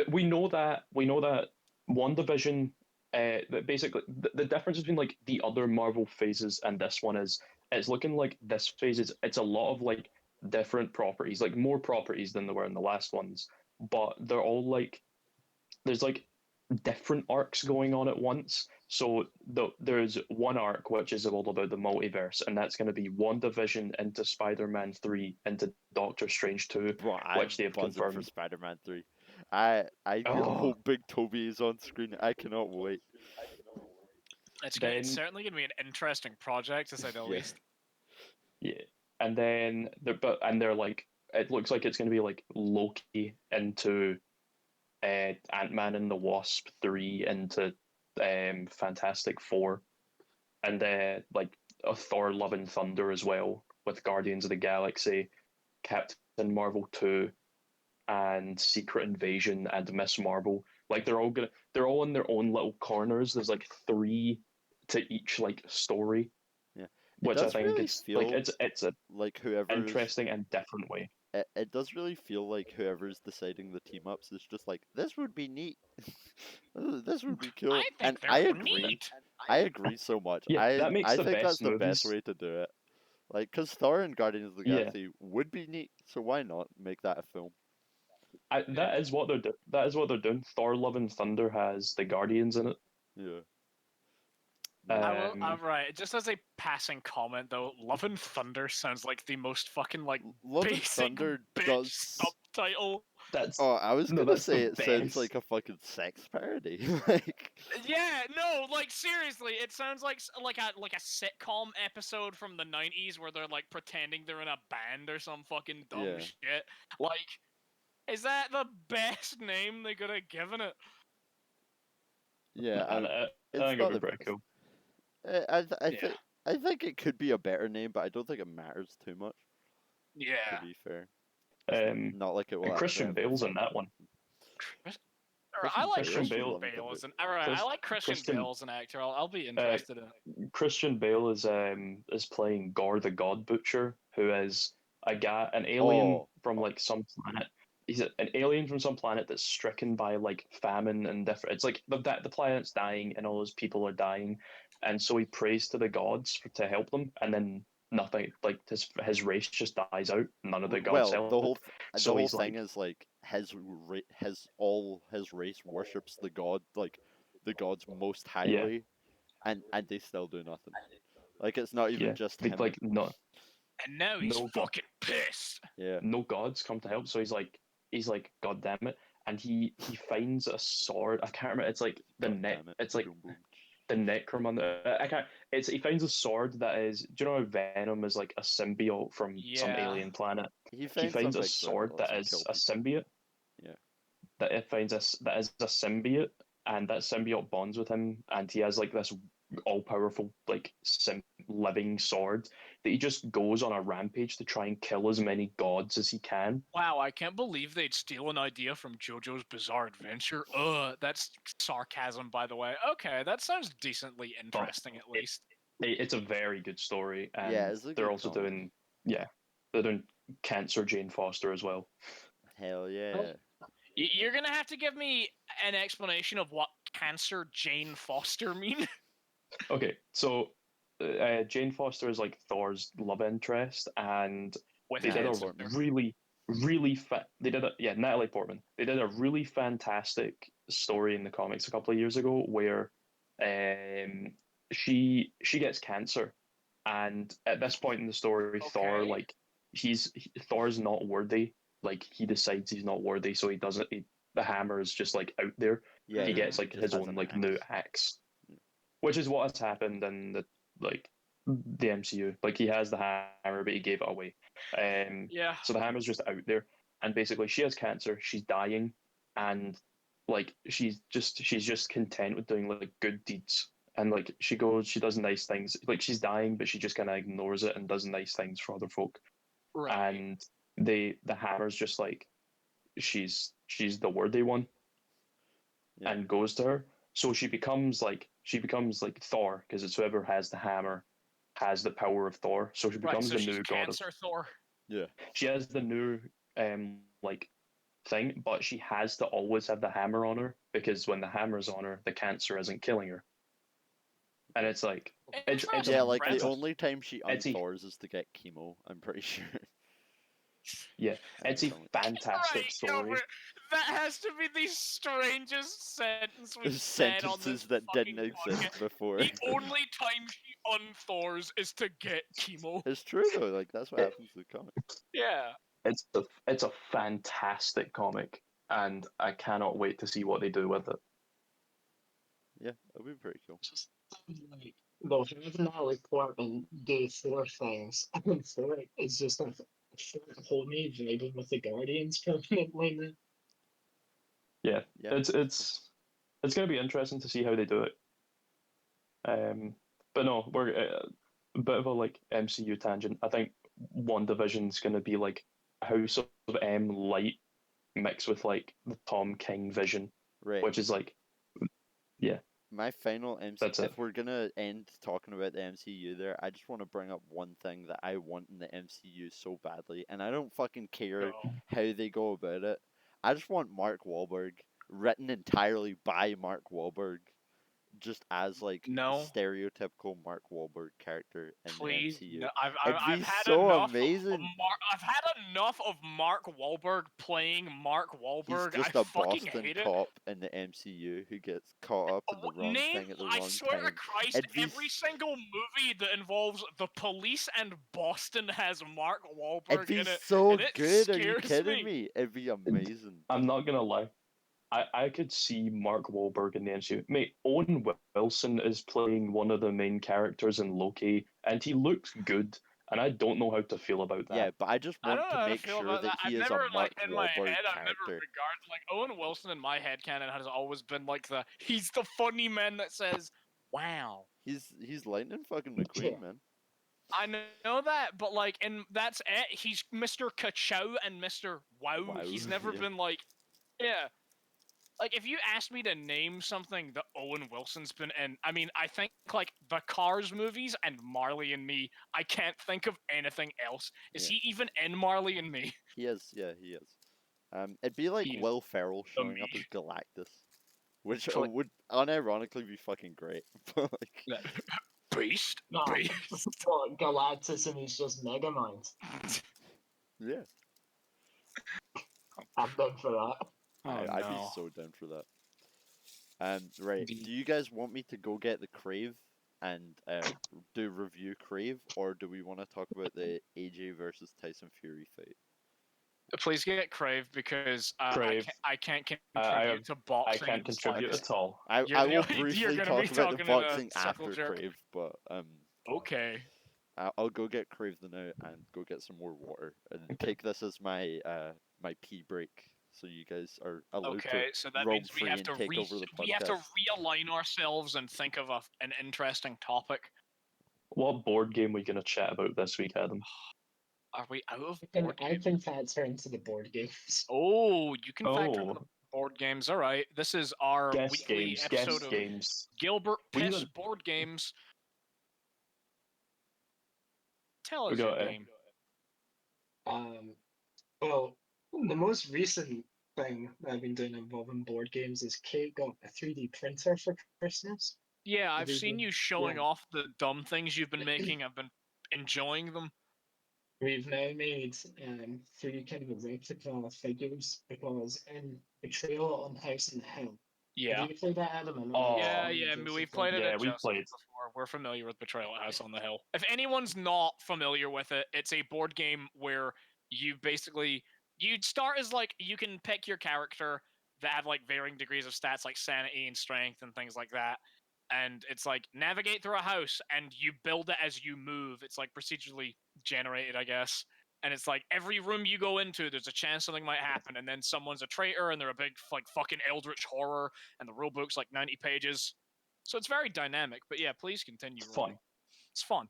we know that WandaVision. That basically the difference between like the other Marvel phases and this one is it's looking like this phase is it's a lot of like different properties, like more properties than there were in the last ones, but they're all like there's like different arcs going on at once. So there's one arc which is all about the multiverse, and that's going to be WandaVision into Spider-Man 3 into Doctor Strange 2, Bro, I'm which they have buzzing for confirmed. Spider-Man 3. I Oh, hope Big Toby is on screen. I cannot wait. It's then certainly going to be an interesting project, to say the Yeah. least. yeah, and then they're like it looks like it's going to be like Loki into Ant-Man and the Wasp 3 into Fantastic Four, and like a Thor: Love and Thunder as well with Guardians of the Galaxy, Captain Marvel 2, and Secret Invasion and Miss Marvel. Like they're all in their own little corners. There's like three to each like story, Yeah. It which I does think really it's like feel it's a like whoever's interesting and different way. it does really feel like whoever's deciding the team ups is just like this would be neat. This would be cool. I And think they're I agree. neat. I agree so much. Yeah, that makes I the think that's best the best movies. way to do it. Like, cause Thor and Guardians of the Yeah, Galaxy would be neat, so why not make that a film? that is what they're doing. That is what they're doing. Thor: Love and Thunder has the Guardians in it. Yeah. I Yeah. will. Um, Right. Just as a passing comment, though, "Love and Thunder" sounds like the most fucking like Love and basic Thunder bitch does. subtitle. that's Oh, I was no, gonna that's say the it sounds best. like a fucking sex parody. Like, Yeah, no, like seriously, it sounds like like a sitcom episode from the '90s where they're like pretending they're in a band or some fucking dumb yeah, shit. Like, is that the best name they could have given it? yeah. And I It's think it'd not be the pretty best. cool. Yeah. I think it could be a better name, but I don't think it matters too much. To Yeah. be fair, it's not like it will And actually Christian have. Bale's in that one. I like Christian Christian Bale. Bale as an. Alright, I Chris, like Christian Christian Bale as an actor. I'll be uh, interested in it. Christian Bale is playing Gore the God Butcher, who is an alien Oh, from like some planet. He's an alien from some planet that's stricken by like famine and different. It's like the planet's dying and all those people are dying, and so he prays to the gods to help them, and then nothing like his race just dies out. None of the gods well, help. the So whole he's thing like, is like his race worships the god, like the gods most yeah, highly, and they still do nothing. Like it's not even yeah, just him. like no And now he's no god fucking pissed. Yeah. no gods come to help. So he's like, God damn it. And he finds a sword. I can't remember. It's like God damn it. it's like Boom boom. the necromancer. I can't. It's he finds a sword that is. Do you know how Venom is like a symbiote from some Yeah. alien planet? He He finds some finds a big sword sword that lets that him is kill a people. symbiote. Yeah. That it finds that is a symbiote, and that symbiote bonds with him, and he has like this all powerful like living sword that he just goes on a rampage to try and kill as many gods as he can. Wow, I can't believe they'd steal an idea from JoJo's Bizarre Adventure. Ugh, that's sarcasm, by the way. Okay, that sounds decently interesting, at least. It's a very good story, Yeah, and it's a they're good also comic. doing they're doing Cancer Jane Foster as well. Hell yeah. You're gonna have to give me an explanation of what Cancer Jane Foster mean. Okay, so Jane Foster is like Thor's love interest, and With they did a Natalie cancer. Portman. really they did Natalie Portman. They did a really fantastic story in the comics a couple of years ago where she gets cancer, and at this point in the story, Thor Okay. like Thor's not worthy. Like he decides he's not worthy, so he doesn't. The hammer is just like out there. Yeah, He yeah. gets like Just his has own an like axe. new axe, which is what has happened in the MCU. Like he has the hammer, but he gave it away. Yeah. So the hammer's just out there, and basically she has cancer. She's dying, and like she's just content with doing like good deeds. And like she does nice things. Like she's dying, but she just kind of ignores it and does nice things for other folk. Right. And the hammer's just like she's the worthy one, Yeah. and goes to her. So she becomes like Thor, because it's whoever has the hammer has the power of Thor. So she Right, becomes so the she's new god of. Cancer Thor. Yeah. She has the new like thing, but she has to always have the hammer on her, because when the hammer's on her, the cancer isn't killing her. And it's like it's Yeah, a like the it's a only time she it's a unthaws is to get chemo, I'm pretty sure. yeah in it's the a comic. fantastic Right, story. Gilbert, that has to be the strangest sentence we've said on this Sentences that fucking didn't exist podcast. before. The only time she unthaws is to get chemo. It's true though, like that's what happens in the comic. Yeah. It's a fantastic comic, and I cannot wait to see what they do with it. Yeah, that'd be pretty cool. Just like they'll have Natalie Portman do four things, and four is just a whole me vibing with the Guardians permanently now. Yeah, Yeah. it's going to be interesting to see how they do it. But no, we're a bit of a like MCU tangent. I think WandaVision's going to be like House of M light mixed with like the Tom King vision, Right. which is like My final MCU. That's it. If we're gonna end talking about the MCU there, I just want to bring up one thing that I want in the MCU so badly, and I don't fucking care No. how they go about it. I just want Mark Wahlberg written entirely by Mark Wahlberg, just as like No. stereotypical Mark Wahlberg character in Please, the MCU. no, It'd be I've had so enough amazing. of I've had enough of Mark Wahlberg playing Mark Wahlberg. He's just I a fucking Boston hate it. cop in the MCU who gets caught up in the wrong Name, thing at the I wrong swear to time. Christ, It'd be every single movie that involves the police and Boston has Mark It'd Wahlberg be in it. so and it good. Are you scares kidding me. me? It'd be amazing. I'm not gonna lie. I could see Mark Wahlberg in the MCU. Mate, Owen Wilson is playing one of the main characters in Loki, and he looks good. And I don't know how to feel about that. Yeah, but I just I want don't know to how to make feel sure about that that. he I've is never, a Mark in my Wahlberg head, I've never character. regarded, Owen Wilson in my headcanon has always been like he's the funny man that says, wow. He's Lightning fucking Yeah. McQueen, man. I know that, but and that's it. He's Mr. Kachow and Mr. Wow. Wow, He's never yeah. been yeah. If you asked me to name something that Owen Wilson's been in, I mean, I think the Cars movies and Marley and Me. I can't think of anything else. Is Yeah. he even in Marley and Me? He is, yeah, he is. It'd be like He's Will Ferrell showing up me. as Galactus, which So, would unironically be fucking great. But Beast. No, Beast. well, Galactus and he's just Megamind. yeah, I'm done for that. I'd be so down for that. Right. Do you guys want me to go get the Crave and do review Crave, or do we want to talk about the AJ versus Tyson Fury fight? Please get Crave because Crave. I can't I contribute to boxing. I can't in the contribute slightest. at all. I You're will you're briefly gonna talk be about the talking in a boxing circle after jerk. Crave, but Okay. I'll go get Crave now and go get some more water and take this as my my pee break so you guys are allowed to Okay, so that roam means we free have and to take over the we have to podcast. realign ourselves and think of an interesting topic. What board game are we gonna chat about this week, Adam? Are we out of I board can games? factor into the board games. Oh, you can factor into Oh, the board games. All right, this is our guest weekly games, episode guest of games. Gilbert We Piss even Board Games. Tell we us your got game. Um, well, the most recent thing that I've been doing involving board games is Kate got a 3D printer for Christmas. Yeah, I've We've seen been- you showing yeah. off the dumb things you've been making. I've been enjoying them. We've now made three kind of replica figures because in Betrayal on House on the Hill. Yeah. Have you played that, Adam? I know Oh, Yeah, you yeah, just we've played it Yeah, at we Justice played. before. We're familiar with Betrayal at House on the Hill. If anyone's not familiar with it, it's a board game where you basically you'd start as like you can pick your character that have like varying degrees of stats like sanity and strength and things like that. And it's like navigate through a house and you build it as you move. It's like procedurally generated, I guess. And it's like every room you go into, there's a chance something might happen, and then someone's a traitor, and they're a big like fucking eldritch horror, and the rule book's like 90 pages. So it's very dynamic. But yeah, please continue. It's fun. Rory. It's fun.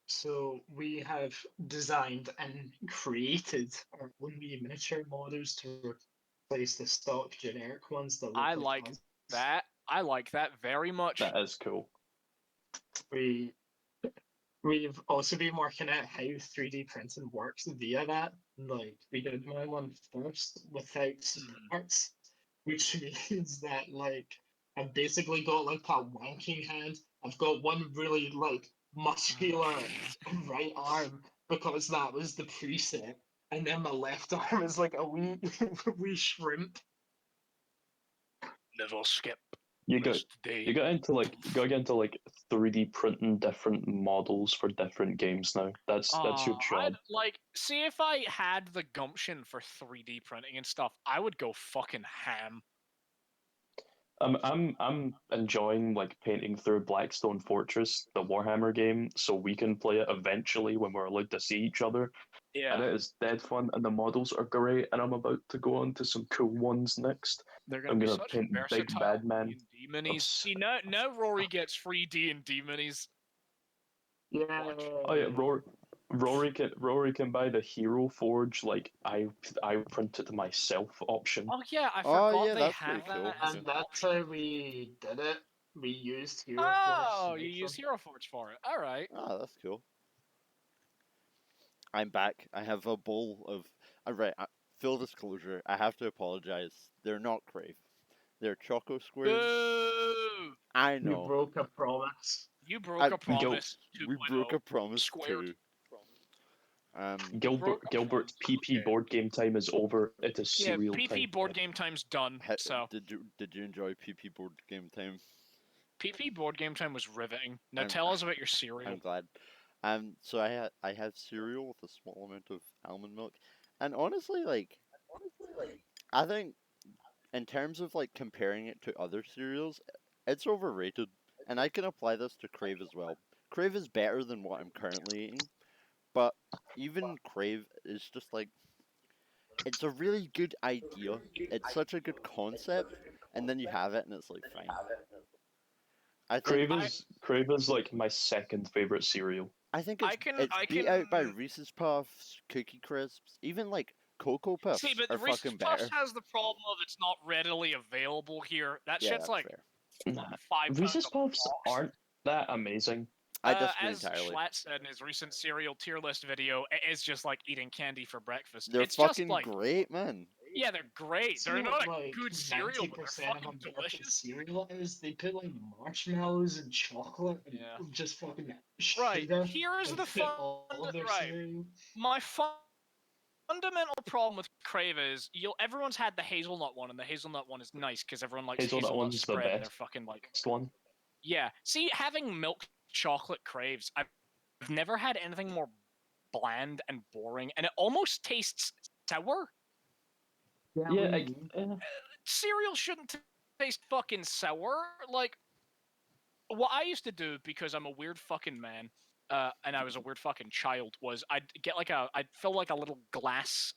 So we have designed and created our own wee miniature models to replace the stock generic ones that look I like like us. that. I like that very much. That is cool. We we've also been working out how 3D printing works via that. Like we did my one first without parts, which means that like I've basically got like a wanking hand. I've got one really like muscular right arm because that was the preset, and then my left arm is like a wee wee shrimp. Little skip. You got missed the you got into like you got to get into like 3D printing different models for different games now. That's your I'd job. like see if I had the gumption for 3D printing and stuff. I would go fucking ham. I'm enjoying like painting through Blackstone Fortress, the Warhammer game, so we can play it eventually when we're allowed to see each other. And Yeah, it is dead fun, and the models are great. And I'm about to go on to some cool ones next. they're gonna I'm be gonna such paint Big versatile Bad Man. D&D minis. See now Rory gets free D&D minis. Yeah. Oh yeah, Rory can buy the Hero Forge like I printed myself option. Oh yeah, I Oh, forgot yeah, they that's have pretty cool. that as And an that's option. how we did it. We used Hero Oh, Force to you make use them. Hero Forge for it. All right. Ah, that's cool. I'm back. I have a bowl of. Right, full disclosure, I have to apologize. They're not Crave. They're Choco Squares. Boo! I You know. broke a promise. You broke I, a promise. we 2.0 broke a promise squared. too. Um, Broke a Gilbert's promise. PP Okay. board game time is over. It is Yeah, cereal PP time. board game time's done. So did you enjoy PP board game time? PP board game time was riveting. Now I'm tell us about your cereal. I'm glad. So I had cereal with a small amount of almond milk, and honestly, like I think in terms of like comparing it to other cereals, it's overrated, and I can apply this to Crave as well. Crave is better than what I'm currently eating, but even Crave is just like it's a really good idea. It's such a good concept, and then you have it, and it's like fine. I think Crave is like my second favorite cereal. I think I can it's I beat can out by Reese's Puffs, Cookie Crisps, even like Cocoa Puffs see, but the are Reese's fucking Puffs better. has the problem of it's not readily available here. That Yeah, shit's that's like fair. Nah, £5 Reese's a Puffs box. aren't that amazing. I disagree As entirely. Schlatt said in his recent cereal tier list video, it is just like eating candy for breakfast. They're It's just fucking like, great, man. yeah, they're great. That's They're what not a like good cereal, but they're 90% of fucking American delicious. cereal is. They put like marshmallows and chocolate and Yeah. just fucking Right. sugar Here's the in all of their right. cereal. My fundamental problem with Crave is everyone's had the hazelnut one, and the hazelnut one is nice because everyone likes Hazelnut one's the spread, and they're best fucking like one. yeah. See, having milk chocolate Craves, I've never had anything more bland and boring, and it almost tastes sour. Yeah, Cereal shouldn't taste fucking sour. Like what I used to do because I'm a weird fucking man, and I was a weird fucking child, was I'd fill like a little glass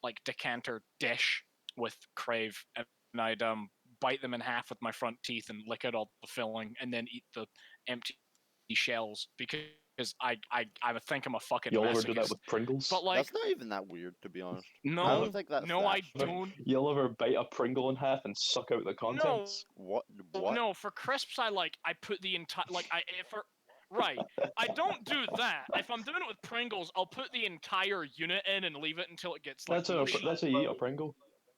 like decanter dish with crave, and I'd bite them in half with my front teeth and lick out all the filling, and then eat the empty shells because I would think I'm a fucking You'll ever do that masochist. with Pringles? But like, That's not even that weird, to be honest. I no, don't think that's no, that I strange. don't. You'll ever bite a Pringle in half and suck out the No, contents? What? What? no. For crisps, I put the entire right. I don't do that. If I'm doing it with Pringles, I'll put the entire unit in and leave it until it gets like That's how mushy. that's how you eat a Pringle.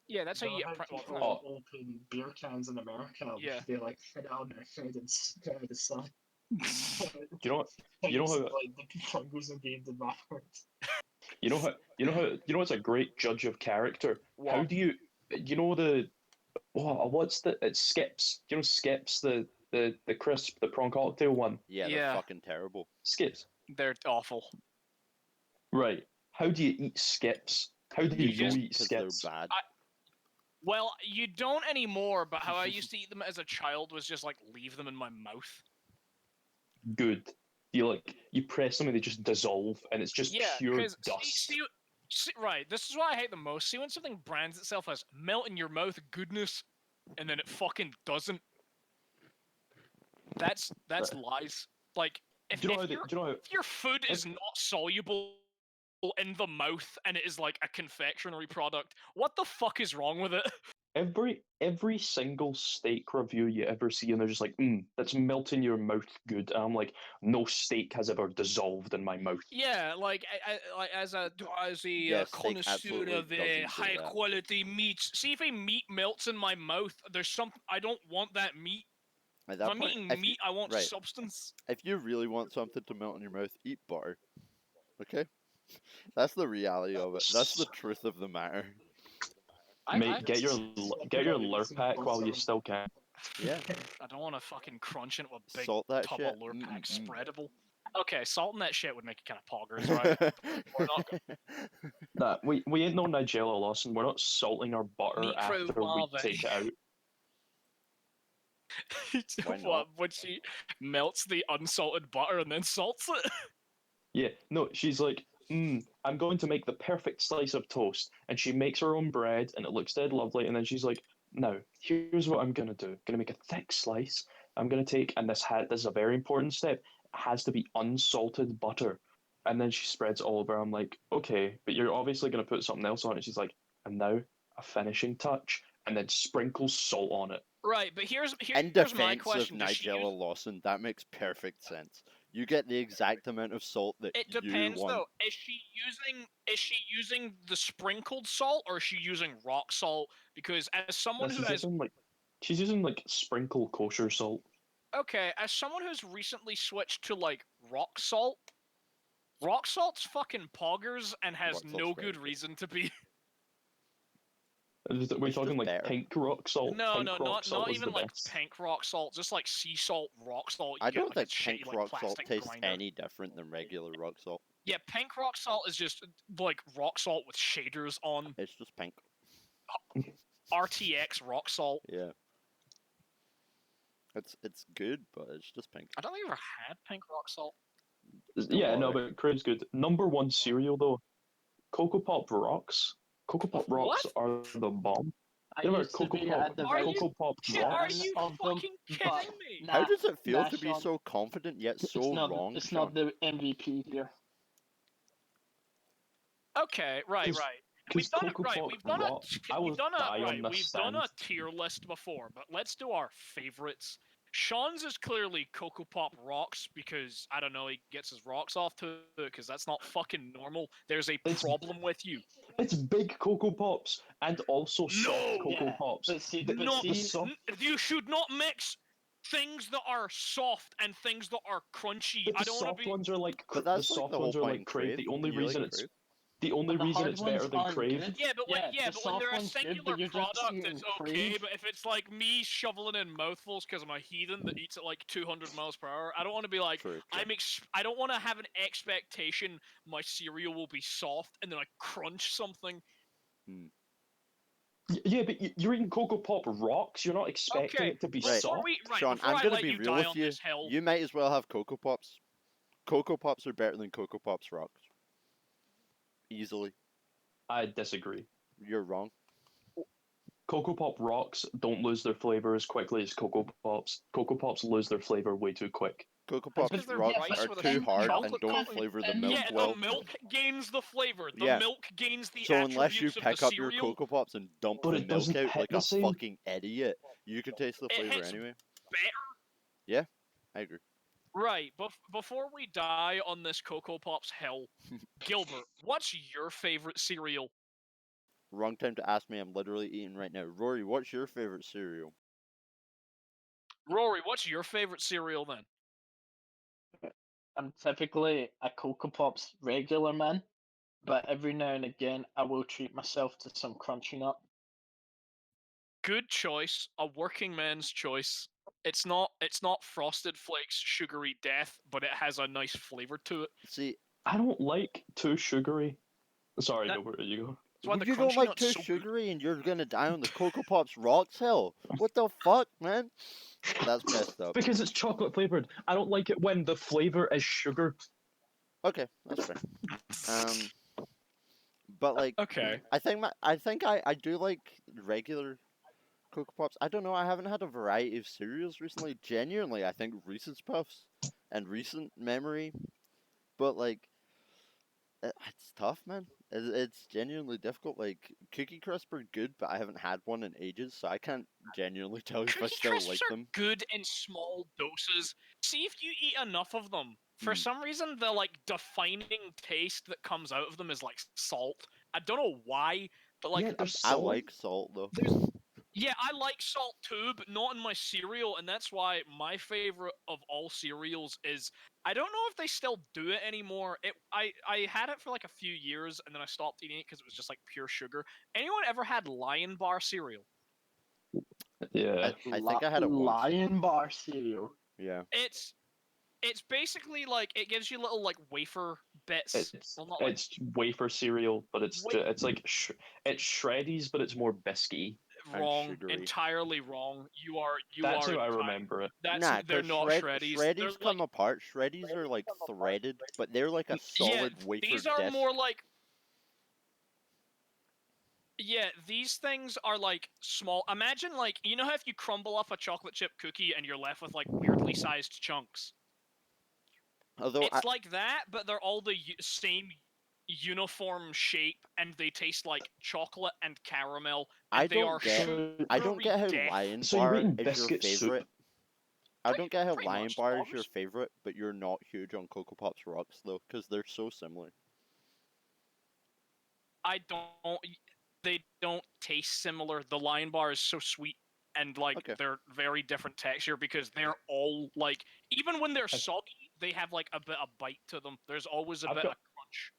Yeah, that's how You know you eat how a Pringle. people open beer cans in America? Yeah. They like fit it on their head and stick out of the sun. Do you know what? You know Thinks, how like the Pringles are being devoured. you know what's a great judge of character? How What? do you know the what's the it Skips? Do you know Skips the crisp the prawn cocktail one? Yeah, they're Yeah. fucking terrible. Skips. They're awful. Right. How do you eat Skips? How do You you just- eat Because they're Skips? bad. Well, you don't anymore, but how I used to eat them as a child was just like leave them in my mouth. Good. You press them and they just dissolve and it's just Yeah, pure because dust. right, this is what I hate the most. See when something brands itself as melt in your mouth goodness, and then it fucking doesn't. That's lies. Like if, Do you know if, how your, do you know how if your food is not soluble in the mouth and it is like a confectionery product, what the fuck is wrong with it? every single steak review you ever see, and they're just like, that's melting your mouth good. And I'm like, no steak has ever dissolved in my mouth. Yeah, like like as a Yeah, steak connoisseur absolutely of doesn't do high that. quality meats, see if a meat melts in my mouth. There's something I don't want that meat. At If that I'm point, eating if you, meat, I want right, substance. if you really want something to melt in your mouth, eat butter. Okay? That's the reality of it. That's the truth of the matter. Mate, get your It's Lurpak while you butter. still can. Yeah. I don't want to fucking crunch into a big Salt that tub shit. of Lurpak Mm-mm. spreadable. Okay, salting that shit would make it kind of poggers, right? We're not That we ain't no Nigella Lawson. We're not salting our butter Microwave. after we take it out. Why not? What? When she melts the unsalted butter and then salts it? Yeah, no, she's like, I'm going to make the perfect slice of toast, and she makes her own bread, and it looks dead lovely. And then she's like, now here's what I'm gonna do. I'm gonna make a thick slice. I'm gonna take, and this is a very important step. It has to be unsalted butter. And then she spreads it all over. I'm like, okay, but you're obviously gonna put something else on it. She's like, and now a finishing touch, and then sprinkles salt on it. Right, but here's In here's my defense of question. Does she use- Nigella Lawson, that makes perfect sense. You get the exact amount of salt that It you depends want. though. Is she using the sprinkled salt or is she using rock salt? Because as someone who has She's using like sprinkle kosher salt. okay, as someone who's recently switched to like rock salt's fucking poggers and has Rock salt's no very good good. reason to be. We're It's talking just like better. pink rock salt. No, Pink no, rock salt not is even the like best. pink rock salt, just like sea salt, rock salt. You I get, don't like, think a pink shitty, like, rock salt plastic tastes grinder. any different than regular rock salt. Yeah, pink rock salt is just like rock salt with shaders on. It's just pink. RTX rock salt. Yeah. It's good, but it's just pink. I don't think I've ever had pink rock salt. Yeah, no, alright. but Craig's good. Number one cereal though, Cocoa Pop Rocks. Cocoa Pop Rocks What? are the bomb. I Remember used to Cocoa be Pop? at the Are very you- Cocoa Pop Shit, are Rocks. you of them, fucking but kidding me? How nah, does it feel nah, to be Sean. so confident yet It's so not, wrong? It's Sean? not the MVP here. Okay, right. Cause- We've done it Cocoa right. Pop We've done Rock- I will die on this We've done a stand. tier list before, but let's do our favorites. Sean's is clearly Cocoa Pop Rocks because I don't know, he gets his rocks off to it because that's not fucking normal. There's a It's- problem with you. It's big Cocoa Pops and also soft No! Cocoa Yeah, Pops. but see, The- but Not the see, soft- you should not mix things that are soft and things that are crunchy. but I the don't want soft to be. ones are like But the that's like soft the whole ones are point like in Crave. Crave. The only You reason like it's Crave? the only but the reason hard it's better ones than aren't Crave. good. Yeah, but when the but when soft they're a one's good, singular but you're just product, eating it's okay. Crave. But if it's like me shoveling in mouthfuls because I'm a heathen that eats at like 200 miles per hour, I don't want to be like True. I don't want to have an expectation my cereal will be soft and then I crunch something. Yeah, but you're eating Cocoa Pop Rocks. You're not expecting Okay, it to be Right. soft. Sean, before I'm I gonna let be you real die with on you. this hill, You might as well have Cocoa Pops. Cocoa Pops are better than Cocoa Pops Rocks. Easily. I disagree. You're wrong. Cocoa Pop rocks don't lose their flavor as quickly as Cocoa Pops. Cocoa Pops lose their flavor way too quick. Cocoa That's Pops because they're rocks rice are with a too hard and chocolate don't coating. flavor the and- milk Yeah, well. the milk gains the flavor. The Yeah. milk gains the So unless you attributes of the pick up your cereal. Cocoa Pops and dump But the it milk doesn't out hit like the a same. fucking idiot, you can taste the It flavor hits anyway. better. I agree. Right. Before we die on this Cocoa Pops hell, Gilbert, what's your favorite cereal? Wrong time to ask me. I'm literally eating right now. Rory, what's your favorite cereal? Rory, what's your favorite cereal then? I'm typically a Cocoa Pops regular man, but every now and again I will treat myself to some Crunchy Nut. Good choice, a working man's choice. It's not Frosted Flakes sugary death, but it has a nice flavor to it. See, I don't like too sugary. Sorry, That- Gilbert, you go. That's why the you don't Crunchy like Nut's too so good. sugary and you're gonna die on the Cocoa Pops rocks hill. What the fuck, man? That's messed up. Because it's chocolate flavored. I don't like it when the flavor is sugar. Okay, that's fair. But like, Okay. I think I do like regular Cocoa Pops. I don't know. I haven't had a variety of cereals recently. Genuinely, I think Reese's Puffs and recent memory. But like, it's tough, man. It's genuinely difficult. Like Cookie Crisp are good, but I haven't had one in ages, so I can't genuinely tell you if I Cookie still Crisps like are them. good in small doses. See if you eat enough of them. For Hmm. some reason, the like defining taste that comes out of them is like salt. I don't know why, but like Yeah, they're I solid. like salt though. yeah, I like salt too, but not in my cereal, and that's why my favorite of all cereals is I don't know if they still do it anymore. I had it for like a few years and then I stopped eating it because it was just like pure sugar. Anyone ever had Lion Bar cereal? Yeah. I think I had it once. Lion Bar cereal. Yeah. It's basically like it gives you little like wafer bits. It's Well, not like it's wafer cereal, but it's Wa- it's like it's shreddies, but it's more biscuity. and wrong, sugary. entirely wrong. You That's are how I enti- remember it. That's Nah, they're cause not shreddies. They're shreddies come like apart. Shreddies are like threaded, but they're like a yeah, solid wafer these are disc. more like yeah, these things are like small. Imagine like you know how if you crumble up a chocolate chip cookie and you're left with like weirdly sized chunks. Although It's like that, but they're all the same uniform shape, and they taste like chocolate and caramel, and I they are don't get I don't sugary get how death. Lion So you're Bar eating is your biscuit soup. favorite. I don't get how Pretty Lion much, Bar is your Thomas. favorite, but you're not huge on Cocoa Pops Rocks though, because they're so similar. I don't. They don't taste similar. The Lion Bar is so sweet, and like Okay. they're very different texture because they're all like even when they're I- soggy, they have like a bit of bite to them. There's always a I've bit got- of crunch.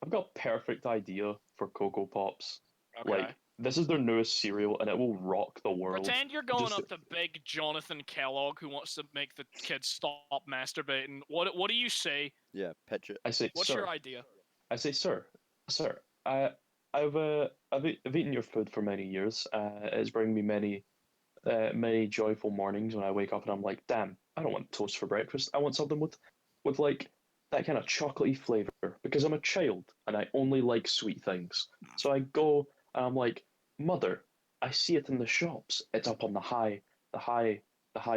I've got a perfect idea for Cocoa Pops. Okay. Like this is their newest cereal, and it will rock the world. Pretend you're going Just- up to big Jonathan Kellogg who wants to make the kids stop masturbating. What do you say? Yeah, pitch it. I say, What's sir. your idea? I say, sir, I've eaten your food for many years. It's bringing me many joyful mornings when I wake up and I'm like, damn, I don't want toast for breakfast. I want something with like that kind of chocolatey flavor because I'm a child and I only like sweet things. So I go and I'm like, mother, I see it in the shops. It's up on the high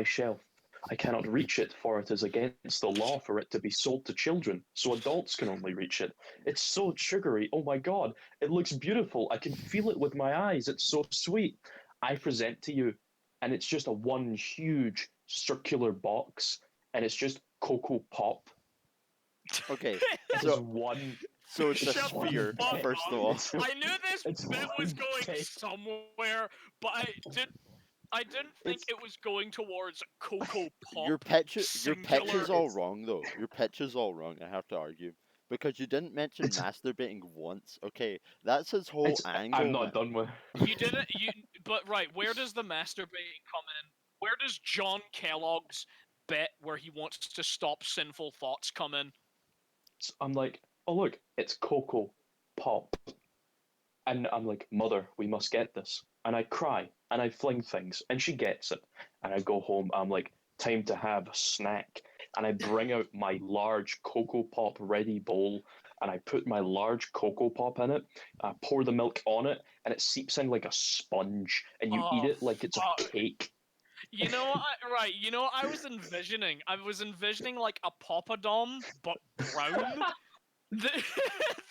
shelf. I cannot reach it, for it is against the law for it to be sold to children, so adults can only reach it. It's so sugary. Oh my god, it looks beautiful. I can feel it with my eyes. It's so sweet. I present to you, and it's just a one huge circular box, and it's just Cocoa Pop. Okay, It's so one. so it's a Shut the sphere. fuck First of up. all, I knew this It's bit was one going cake. somewhere, but I didn't think It's- it was going towards Cocoa Pop. your pitch is singular. all wrong though. Your pitch is all wrong. I have to argue because you didn't mention It's- masturbating once. Okay, that's his whole It's, angle. I'm not man. done with. You didn't. But right, where does the masturbating come in? Where does John Kellogg's bit where he wants to stop sinful thoughts come in? I'm like, oh look, it's Cocoa Pop. And I'm like, mother, we must get this. And I cry and I fling things and she gets it. And I go home, I'm like, time to have a snack. And I bring out my large Cocoa Pop ready bowl and I put my large cocoa pop in it. I pour the milk on it, and it seeps in like a sponge, and you eat Oh, it like it's a fuck. cake. You know what? Right. You know what I was envisioning? I was envisioning like a Poppadom, but brown. That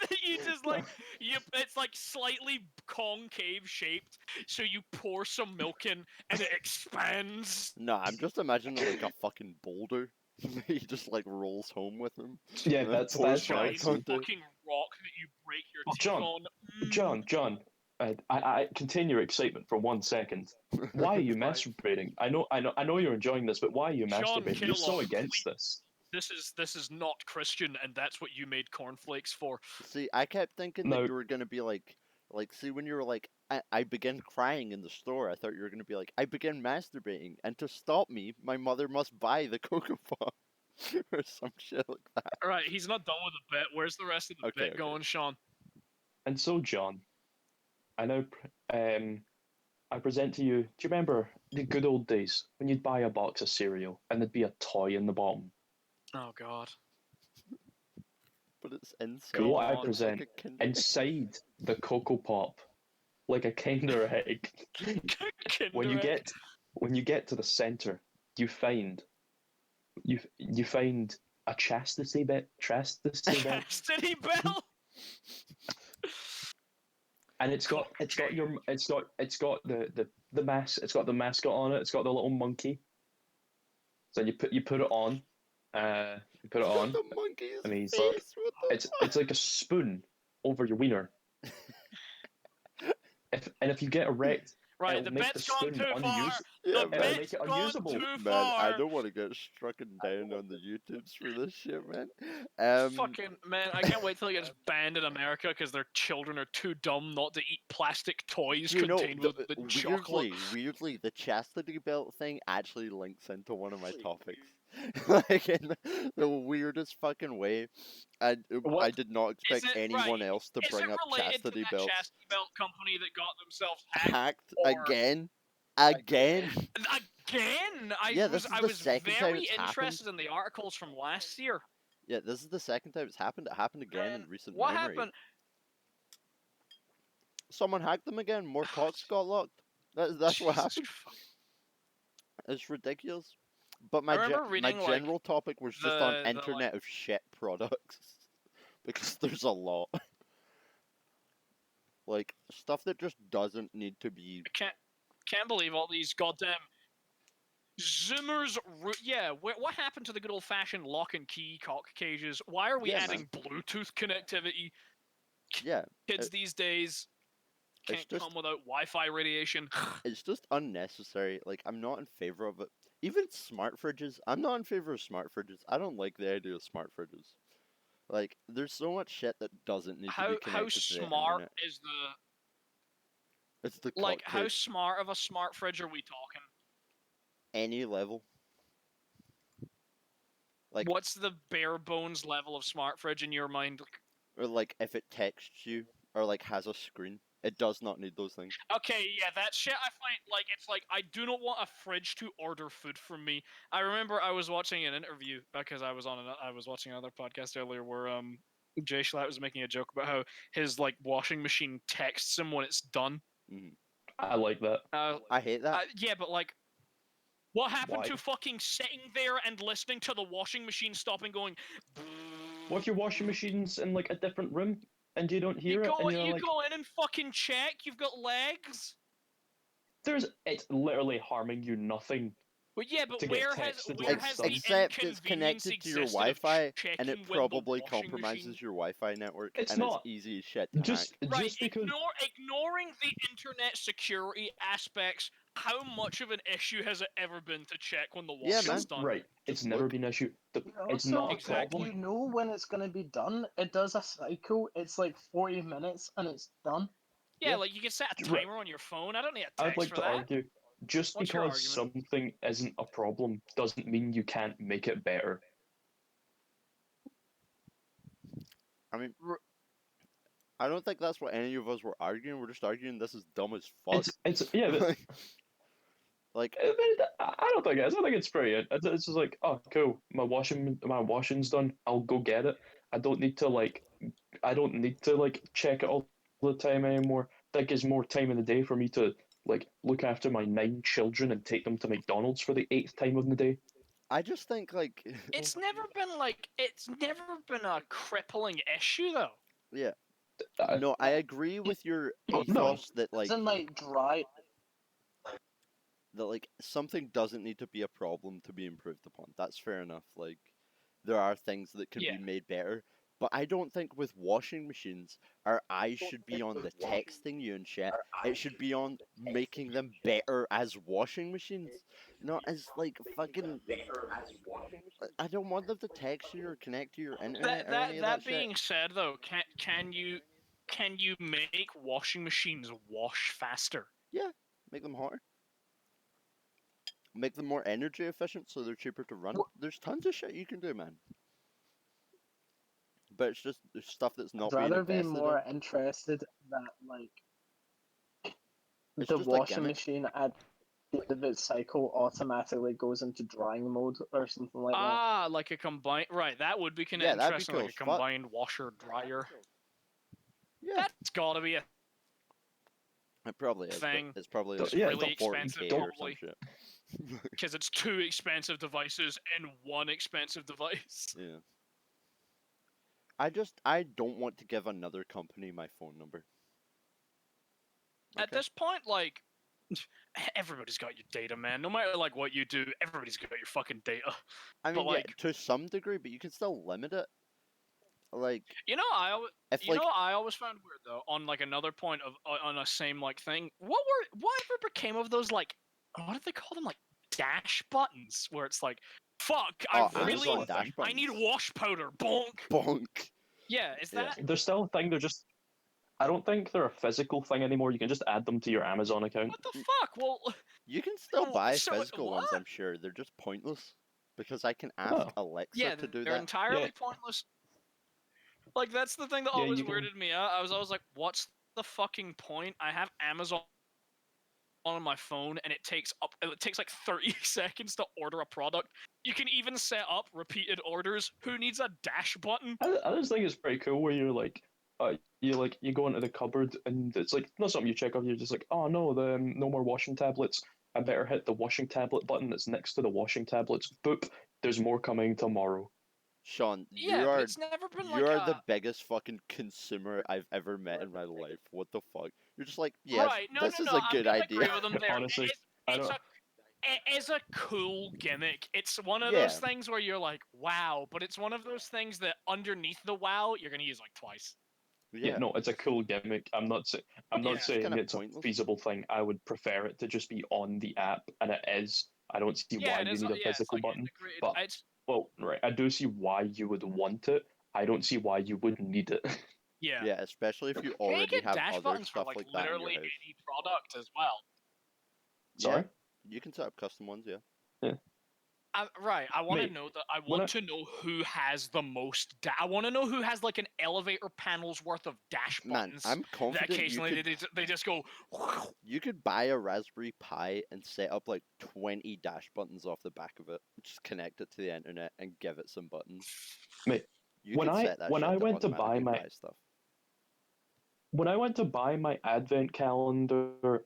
that you just like it's like slightly concave shaped, so you pour some milk in and it expands. No, I'm just imagining like a fucking boulder. He just like rolls home with him. Yeah, and then that's pours what I milk Giant see. onto it. fucking rock that you break your Oh, teeth John, on. John, I contain your excitement for 1 second. Why are you Right. masturbating? I know you're enjoying this, but why are you John masturbating? You're so Kellogg, against this. This is not Christian, and that's what you made cornflakes for. See, I kept thinking that No, you were gonna be like, see, when you were like, I began crying in the store. I thought you were gonna be like, I began masturbating, and to stop me, my mother must buy the Cocoa Pop, or some shit like that. All right, he's not done with the bit. Where's the rest of the Okay, bit okay. going, Sean? and so John, I now I present to you. Do you remember the good old days when you'd buy a box of cereal and there'd be a toy in the bottom? Oh God. But it's inside. Go What I on. It's like present a Kinder Egg. inside the Cocoa Pop, like a Kinder Egg. when you Kinder Egg. get when you get to the center, you find you find a chastity belt, Chastity belt. and it's got the mask, it's got the mascot on it, it's got the little monkey. So you put it on, you put it on. The monkey's I mean, face. What the it's like a spoon over your wiener. If you get erect, Right, it'll the make the bet's gone spoon too far. unusable. Yeah, The It'll man. make bet's it gone unusable. too Man, I far. don't want to get struck down on the YouTubes for this shit, man. Fucking man, I can't wait till it gets banned in America because their children are too dumb not to eat plastic toys you know, contained with chocolate. weirdly, the chastity belt thing actually links into one of my topics. Like in the weirdest fucking way. I What? did not expect it- anyone right, else to Is it bring up related to chastity that belts. chastity belt company that got themselves hacked? Hacked or- again, again. Again, Yeah, this is I the was second time very it's happened. interested in the articles from last year. Yeah, this is the second time it's happened. It happened again Man, in recent what memory. happened? Someone hacked them again. More cocks got locked. That's what Jesus happened. fuck. It's ridiculous. But I remember my reading like general topic was just on the Internet of shit products because there's a lot. Like stuff that just doesn't need to be. I can't believe all these goddamn Zoomers. Yeah, what happened to the good old fashioned lock and key cock cages? Why are we Yeah, adding Bluetooth connectivity? Yeah, Kids these days can't just- come without Wi-Fi radiation. it's just unnecessary. Like I'm not in favor of it. Even smart fridges. I'm not in favor of smart fridges. I don't like the idea of smart fridges. Like there's so much shit that doesn't need to How be connected to the smart internet. is the It's the like? cock How cage. smart of a smart fridge are we talking? Any level. Like What's the bare bones level of smart fridge in your mind? or like if it texts you or like has a screen. It does not need those things. Okay, yeah, that shit I find like it's like I do not want a fridge to order food from me. I remember I was watching an interview because I was watching another podcast earlier where Jay Schlatt was making a joke about how his like washing machine texts him when it's done. I like that. I hate that. Yeah, but like, what happened Why? to fucking sitting there and listening to the washing machine stop and going? What if your washing machine's in like a different room and you don't You hear it? And you're you like, go in and fucking check. You've got legs. it's literally harming you nothing. But yeah, but To get where has texted where like has some- the Except it's inconvenience connected to your existed of Wi-Fi, checking and it when the probably washing compromises machine... your Wi-Fi network, It's and not. it's easy as shit to Just hack. Right, just because ignoring the internet security aspects, how much of an issue has it ever been to check when the Yeah, washing's man. done? right, it's Just never look. been an issue. It's Also, not a Exactly. problem. you know when it's going to be done. It does a cycle. It's like 40 minutes and it's done. Yeah, Yeah. like you can set a Right. timer on your phone. I don't need a I'd text like for to that. argue, just What's your because argument? something isn't a problem doesn't mean you can't make it better. I mean, I don't think that's what any of us were arguing. We're just arguing this is dumb as fuck. It's yeah, but like I don't think it is. I think it's pretty. It's just like, oh, cool. My washing's done. I'll go get it. I don't need to like I don't need to like check it all the time anymore. That gives more time in the day for me to like look after my 9 children and take them to McDonald's for the 8th time of the day. I just think like It's never been a crippling issue though. yeah. I, No, I agree with your Oh, no. ethos that like Isn't like dry. something doesn't need to be a problem to be improved upon. That's fair enough. Like there are things that can Yeah. be made better, but I don't think with washing machines our eyes should be on the texting you and shit. It should be on making them better as washing machines, not as like fucking. I don't want them to text you or connect to your internet or any of that That shit. being said though, can you make washing machines wash faster? Yeah, make them hotter. Make them more energy efficient so they're cheaper to run. There's tons of shit you can do, man. But it's just there's stuff that's I'd not being rather be invested more in. interested that like It's the just a washing gimmick. machine at the end of its cycle automatically goes into drying mode or something like that. Ah, like a combined, right? That would be kind of Yeah, that'd be interesting, cool like a as fuck. combined washer dryer. Yeah, That's gotta be a it probably is, thing. but it's probably It's like yeah, really 40K expensive, or some probably, shit. because it's 2 expensive devices and 1 expensive device. Yeah. I don't want to give another company my phone number. At Okay. this point, like, everybody's got your data, man. No matter like what you do, everybody's got your fucking data. I But mean, yeah, like, to some degree, but you can still limit it. Like, you know, if like, I always found weird though. On like another point of on a same like thing, whatever became of those like, what did they call them, like dash buttons, where it's like, fuck, oh, Yeah, there's still Amazon a dash thing. I need buttons, wash powder, bonk. bonk. Yeah, is Yeah. that? There's still a thing. They're just. I don't think they're a physical thing anymore. You can just add them to your Amazon account. What the fuck? Well, You can still buy so physical ones, what? I'm sure. They're just pointless because I can ask Oh, Alexa Yeah, to do they're that. entirely Yeah. pointless. Like that's the thing that Yeah, always you can. weirded me out. I was always like, what's the fucking point? I have Amazon on my phone and it takes like 30 seconds to order a product. You can even set up repeated orders. Who needs a dash button? I just think it's pretty cool where you're like, you go into the cupboard and it's like not something you check off. You're just like, oh no, the no more washing tablets. I better hit the washing tablet button that's next to the washing tablets. Boop, there's more coming tomorrow. Sean, Yeah, but it's never been you like are a the biggest fucking consumer I've ever met in my life. What the fuck? You're just like, yes, right. No, this no, is no. a I'm good gonna idea. agree with them there. Honestly, I don't. It is a cool gimmick. It's one of Yeah. those things where you're like, wow, but it's one of those things that underneath the wow, you're gonna use like twice. Yeah, no, it's a cool gimmick. I'm not Yeah. It's saying kinda it's a pointless. feasible thing. I would prefer it to just be on the app, and it is. I don't see Yeah, why it you is. need a Yeah, it's physical like button. integrated. But It's well, right, I do see why you would want it. I don't see why you would need it. yeah. Yeah, especially if you You can already get have dash other buttons for stuff like like that in your literally house. any product as well. Sorry. Yeah, you can set up custom ones, yeah. Right. I want to Mate, know that. I when want to know who has the most. I want to know who has like an elevator panel's worth of dash Man, buttons. I'm That confident you occasionally could they just go. you could buy a Raspberry Pi and set up like 20 dash buttons off the back of it. Just connect it to the internet and give it some buttons. Mate, You can set that when shit I to went to buy automatically my buy stuff. advent calendar,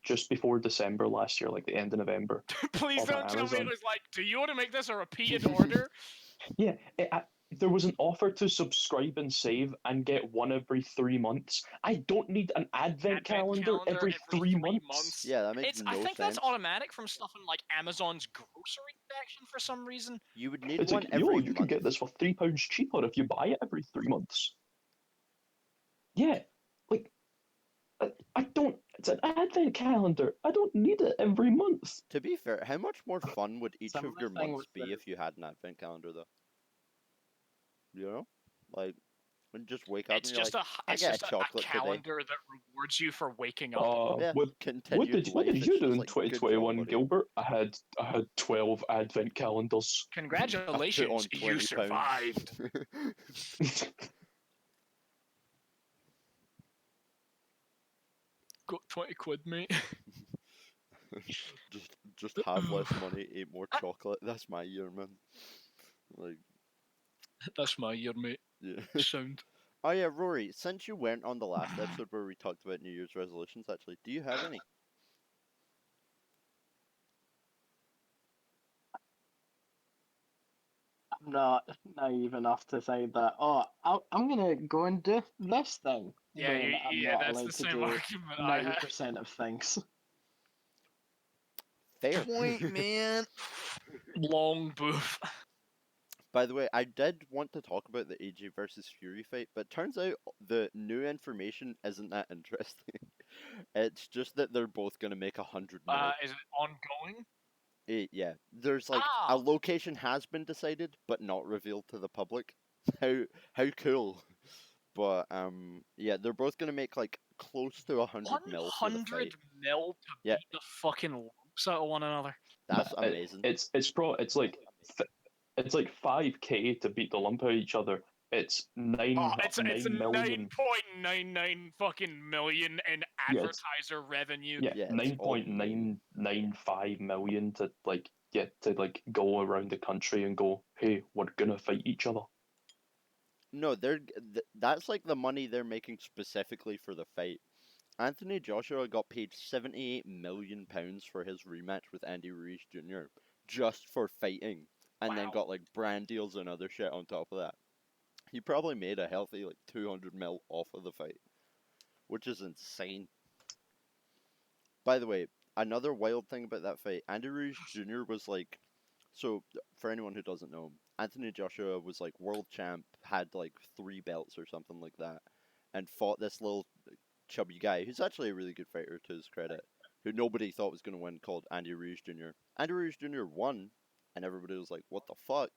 just before December last year, like the end of November, Please off of don't tell me it Amazon. was like, do you want to make this a repeated order? Yeah, there was an offer to subscribe and save and get one every 3 months. I don't need an advent calendar every 3 months. Yeah, that makes It's. no I think sense. that's automatic from stuff in like Amazon's grocery section for some reason. You would need It's one like, every you can month. get this for £3 cheaper if you buy it every 3 months. Yeah, like I don't. It's an advent calendar. I don't need it every month. To be fair, how much more fun would each of Similar your thing months with be the- if you had an advent calendar, though? You know, like when you just wake up It's and you're just like, a. I It's get just a a chocolate today. calendar that rewards you for waking up. Yeah, What continued what life. did It's you do just in like, good job, 2021, buddy. Gilbert? I had 12 advent calendars. I've put on Congratulations, 20 you pounds. survived. Got 20 quid, mate. just have less money, eat more chocolate. That's my year, man. Like, That's my year, mate. Yeah. Sound. Oh yeah, Rory. Since you weren't on the last episode where we talked about New Year's resolutions, actually, do you have any? I'm not naive enough to say that, I'm gonna go and do this thing Yeah, when I'm yeah, not that's the allowed to same do argument I had. 90% of things. Fair. Point, man. Long booth. By the way, I did want to talk about the AJ versus Fury fight, but turns out the new information isn't that interesting. It's just that they're both gonna make 100 mil. Is it ongoing? Yeah, there's like a location has been decided, but not revealed to the public. How cool! But yeah, they're both gonna make like close to 100 mil for the 100 fight. mil to Yeah. beat the fucking lumps out of one another. That's amazing. It's like 5K to beat the lump out of each other. It's It's a 9 million. 9.99 fucking million in Yeah, it's- advertiser revenue. Yeah, Yeah, it's all gold. 9.995 million to get to go around the country and go, hey, we're gonna fight each other. No, that's like the money they're making specifically for the fight. Anthony Joshua got paid £78 million for his rematch with Andy Ruiz Jr. just for fighting, and then Wow. got like brand deals and other shit on top of that. He probably made a healthy like 200 mil off of the fight, which is insane. By the way, another wild thing about that fight, Andy Ruiz Jr. was like, so for anyone who doesn't know, Anthony Joshua was like world champ, had like 3 belts or something like that, and fought this little chubby guy who's actually a really good fighter to his credit, who nobody thought was going to win, called Andy Ruiz Jr. Andy Ruiz Jr. won, and everybody was like, what the fuck?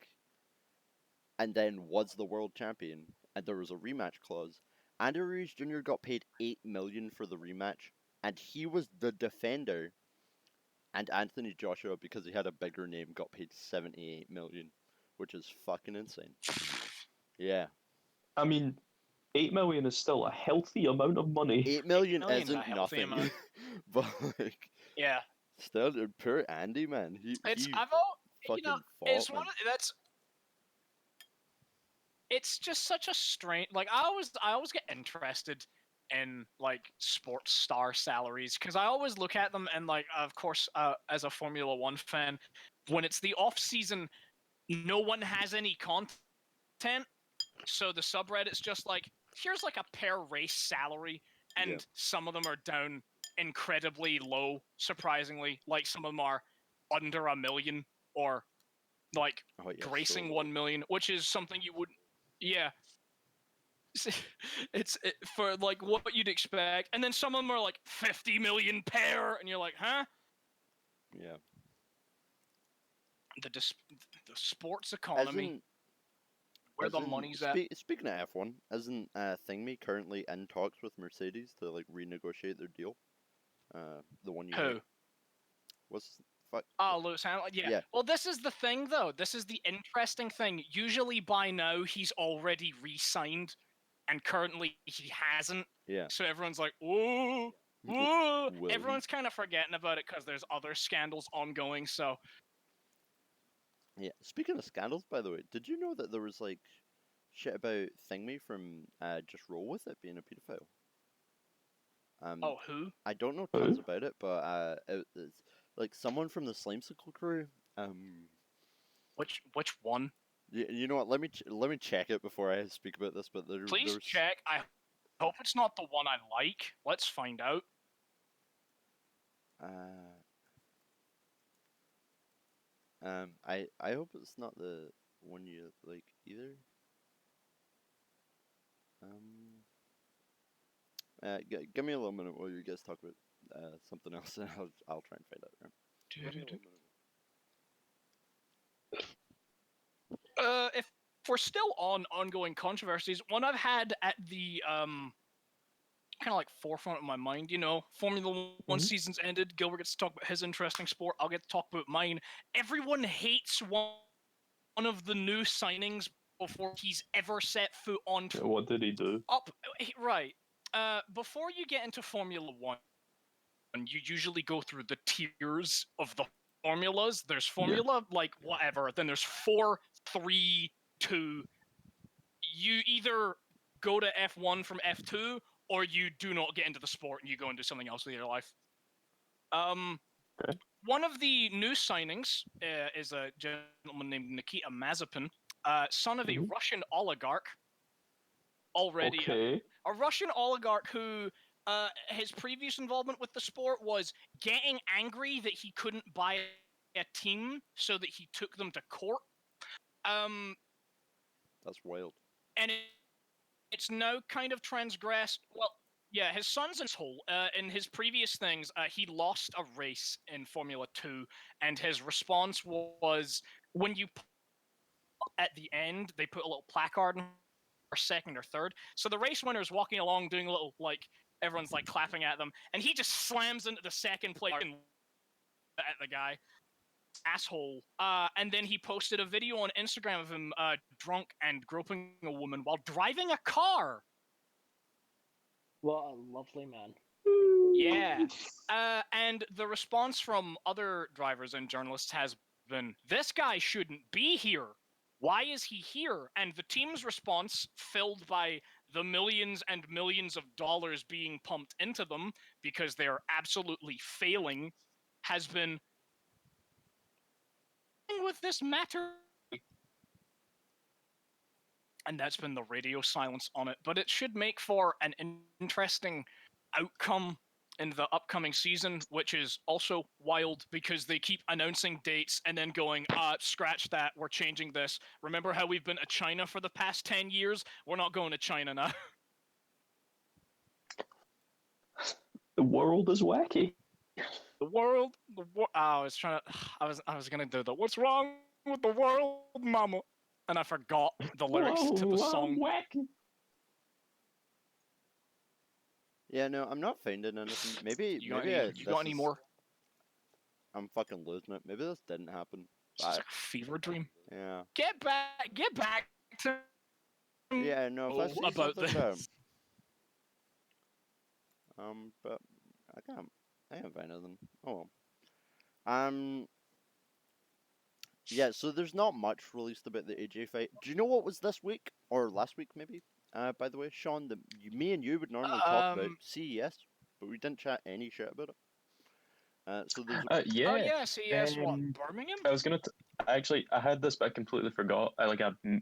And then was the world champion, and there was a rematch clause. Andy Ruiz Jr. got paid $8 million for the rematch, and he was the defender. And Anthony Joshua, because he had a bigger name, got paid $78 million, which is fucking insane. Yeah, I mean, 8 million is still a healthy amount of money. $8 million million's a isn't healthy nothing, amount. but like, Yeah, still, poor Andy, man. He fucking fought, it's man. one of, that's it's just such a strange. Like I always get interested in like sports star salaries because I always look at them and like of course as a Formula One fan, when it's the off season, no one has any content, so the subreddit's just like here's like a per race salary, and Yeah. some of them are down incredibly low, surprisingly. Like some of them are under a million or like Oh, yeah, gracing so 1 million, which is something you wouldn't. Yeah, for like what you'd expect, and then some of them are like 50 million pair, and you're like, huh? yeah. The sports economy, Isn't where the money's at. speaking of F1, isn't Thingy currently in talks with Mercedes to like renegotiate their deal? The one you hate. Who? What's fuck? Oh, Lewis Hamilton. Yeah. Yeah. Well, this is the thing, though. This is the interesting thing. Usually, by now, he's already re-signed, and currently he hasn't. Yeah. So everyone's like, "Whoa, Will whoa!" he? Everyone's kind of forgetting about it because there's other scandals ongoing. So Yeah. Speaking of scandals, by the way, did you know that there was like shit about Thingy from Just Roll With It being a pedophile? oh, who? I don't know Who? tons about it, but it's like someone from the Slimesicle crew. Which one? You know what? Let me check it before I speak about this. But Please there's check. I hope it's not the one I like. Let's find out. I hope it's not the one you like either. Give me a little minute while you guys talk about something else, and I'll try and find out. Right? Give me a little minute. If we're still on ongoing controversies, one I've had at the kind of like forefront of my mind, you know, Formula One season's ended. Gilbert gets to talk about his interesting sport. I'll get to talk about mine. Everyone hates one of the new signings before he's ever set foot on. What did he do? Right. Before you get into Formula One, you usually go through the tiers of the formulas. There's formula like whatever. Then there's 4, 3, 2. you either go to F1 from F2, or you do not get into the sport and you go and do something else with your life. Okay. One of the new signings is a gentleman named Nikita Mazepin, son of a Mhm. Russian oligarch. Already, Okay. a Russian oligarch who his previous involvement with the sport was getting angry that he couldn't buy a team, so that he took them to court. That's wild. And it's now kind of transgressed. Well, yeah, his son's in this hole. In his previous things, he lost a race in Formula 2, and his response was, when you at the end, they put a little placard in or second or third. So the race winner is walking along doing a little, like, everyone's like clapping at them, and he just slams into the second place and at the guy. Asshole. And then he posted a video on Instagram of him drunk and groping a woman while driving a car. What a lovely man. Yeah. And the response from other drivers and journalists has been, this guy shouldn't be here. Why is he here? And the team's response, filled by the millions and millions of dollars being pumped into them because they're absolutely failing, has been, with this matter. And that's been the radio silence on it. But it should make for an interesting outcome in the upcoming season, which is also wild because they keep announcing dates and then going, scratch that, we're changing this. Remember how we've been to China for the past 10 years? We're not going to China now. The world is wacky. I was trying to, I was gonna do the, what's wrong with the world, mama? And I forgot the lyrics to the song. Wacky. Yeah, no, I'm not finding anything. Maybe, You got maybe any, you got any more? I'm fucking losing it. Maybe this didn't happen. It's just like a fever dream. Yeah. Get back to Yeah, no, if I see about something about this. but I can't find anything. Oh well. Yeah, so there's not much released about the AJ fight. Do you know what was this week? Or last week, maybe? By the way, Sean, me and you would normally talk about CES, but we didn't chat any shit about it. So there's Yeah. Oh yeah, CES, what, Um, Birmingham? I was gonna. Actually, I had this, but I completely forgot. I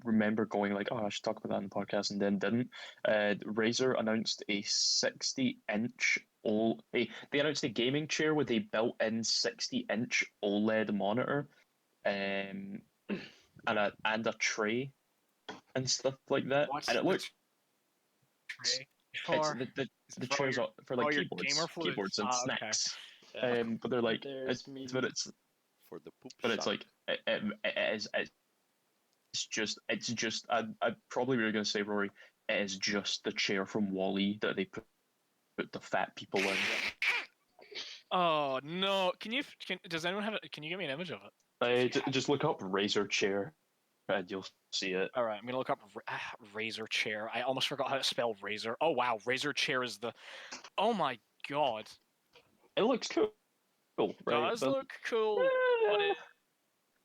remember going like, oh, I should talk about that in the podcast, and then didn't. Razer announced a 60-inch they announced a gaming chair with a built-in 60-inch OLED monitor, and a tray and stuff like that. What's And it the looks tray it's for? the For chairs your- for like your keyboards, gamer fluid. keyboards and Ah, okay. snacks. Yeah. But they're like There's me. but it's for the poop but it's sack. like it's just I probably were gonna say, Rory, it is just the chair from Wall-E that they put the fat people in. Oh no! Does anyone have it? Can you give me an image of it? Just look up Razer chair and you'll see it. All right, I'm gonna look up Razer chair. I almost forgot how to spell Razer. Oh wow, Razer chair is the. Oh my god! It looks cool, right? Does But look cool, but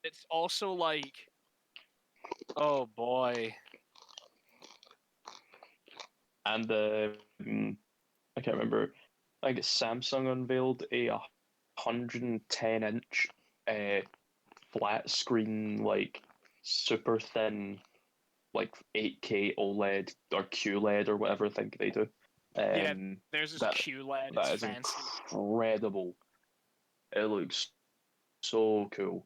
it's also like, oh boy. and I can't remember. I guess Samsung unveiled a 110-inch flat screen, like super thin, like 8K OLED or QLED or whatever I think they do. Yeah, there's this that QLED. that It's is fancy. incredible. It looks so cool.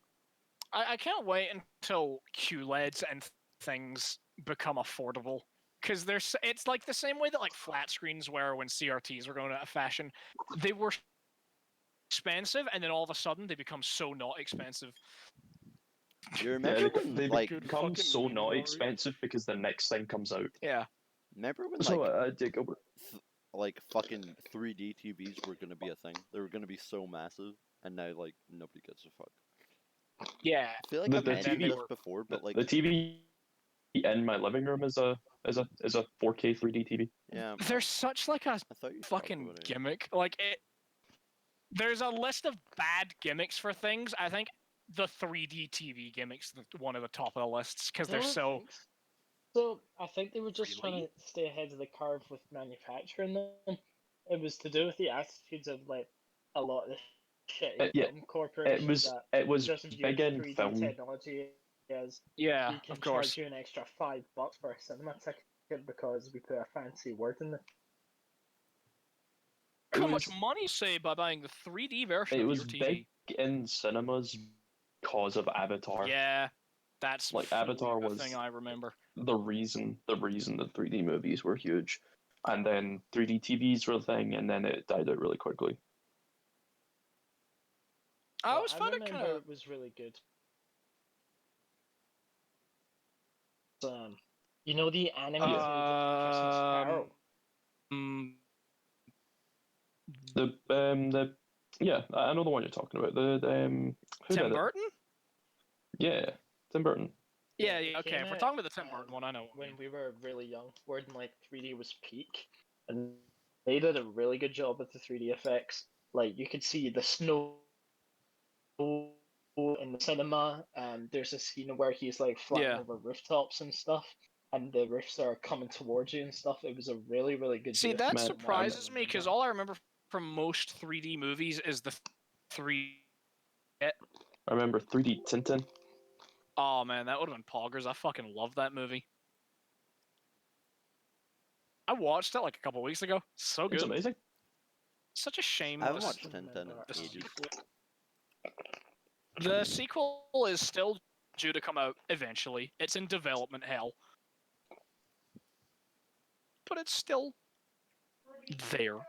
I can't wait until QLEDs and things become affordable. Because it's like the same way that like flat screens were when CRTs were going out of fashion. They were expensive, and then all of a sudden they become so not expensive. You remember they when, like, Good become fucking so meme, not Rory. expensive because the next thing comes out. Yeah. remember when, So like, Jacob, like fucking 3D TVs were gonna be a thing? They were gonna be so massive, and now, like, nobody gives a fuck. Yeah. I feel like The- I've the mentioned TV this before, but, like, the TV in my living room is a 4K 3D TV. yeah, There's such like a I thought you talked fucking about it. gimmick. Like it. There's a list of bad gimmicks for things. I think the 3D TV gimmicks one of the top of the lists because they're so. So I think they were just trying Really? to stay ahead of the curve with manufacturing them. It was to do with the attitudes of like a lot of the shitty Yeah, film corporations that it was just big viewed in 3D film. technology as Yeah, we can of course. charge you an extra $5 for a cinema ticket because we put a fancy word in it. It How much was money you save by buying the 3D version it of was your big TV? in cinemas because of Avatar. Yeah, that's Like fully Avatar the was thing I remember. the reason that 3D movies were huge, and then 3D TVs were a thing, and then it died out really quickly. I Well, always I found it kind remember of. it was really good. You know the animated Christmas Um, Carol? mm, The yeah, I know the one you're talking about. Who Tim did it? Burton? Yeah, Tim Burton. Yeah, It yeah, okay. came If we're out talking about the Tim Burton one, I know what you when mean. we were really young, when like 3D was peak, and they did a really good job with the 3D effects. Like you could see the snow in the cinema. There's a scene where he's like flying Yeah. over rooftops and stuff, and the roofs are coming towards you and stuff. It was a really, really good See, use that of Man, it now that I surprises me remember because it. all I remember from most 3D movies is the 3. I remember 3D Tintin. Oh man, that would have been poggers. I fucking love that movie. I watched it like a couple weeks ago. So It's good. amazing. Such a shame I that haven't this, watched I Tintin in remember the ages. sequel. The sequel is still due to come out eventually. It's in development hell, but it's still there,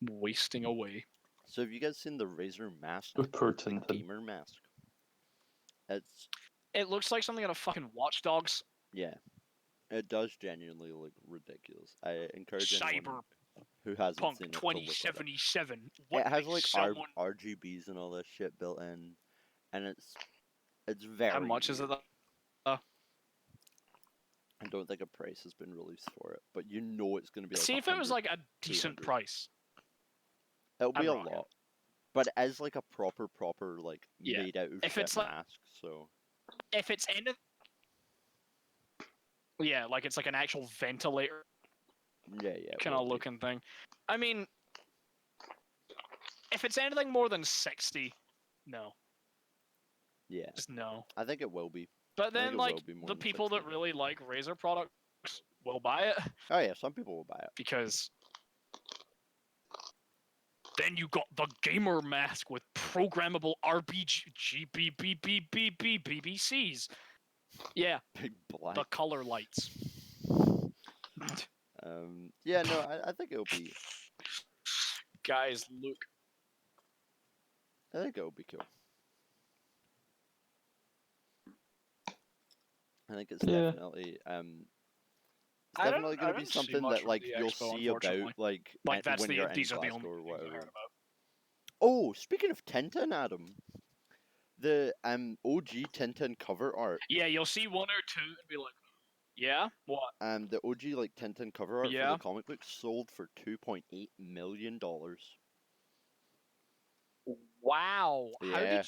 wasting away. So have you guys seen the Razer mask? With poor The Tintin. gamer mask. It's It looks like something out of fucking Watch Dogs. yeah. It does genuinely look ridiculous. I encourage anyone Cyberpunk who hasn't seen it to look at it. 2077. It has makes like someone? RGBs and all this shit built in, and it's How very much is it? weird. I don't think a price has been released for it, but you know it's gonna be like See if it was 100, like a decent 200. price. It'll be I'd a rock it. lot, but as like a proper like Yeah. made out of If shit it's like- mask. So If it's any, yeah, like it's like an actual ventilator yeah, it kind will of be. looking thing. I mean, if it's anything more than 60, no, Yeah, just no. I think it will be. But I think then, it like, will be more the than people 60. that really like Razer products will buy it Oh yeah, some people will buy it. because then you got the gamer mask with programmable BBCs. Yeah, Big black. the color lights. Yeah, no, I think it'll be. Guys, look. I think it'll be cool. I think it's Yeah. definitely it's I definitely gonna be didn't see something much that from like the you'll expo, see about unfortunately. like Like that's when you're in these are the only Glasgow or things I heard whatever. about. Oh, speaking of Tintin, Adam, the OG Tintin cover art, Yeah, you'll see one or two and be like, yeah, what? the OG like Tintin cover art for Yeah. the comic book sold for $2.8 million. Wow. How Yeah.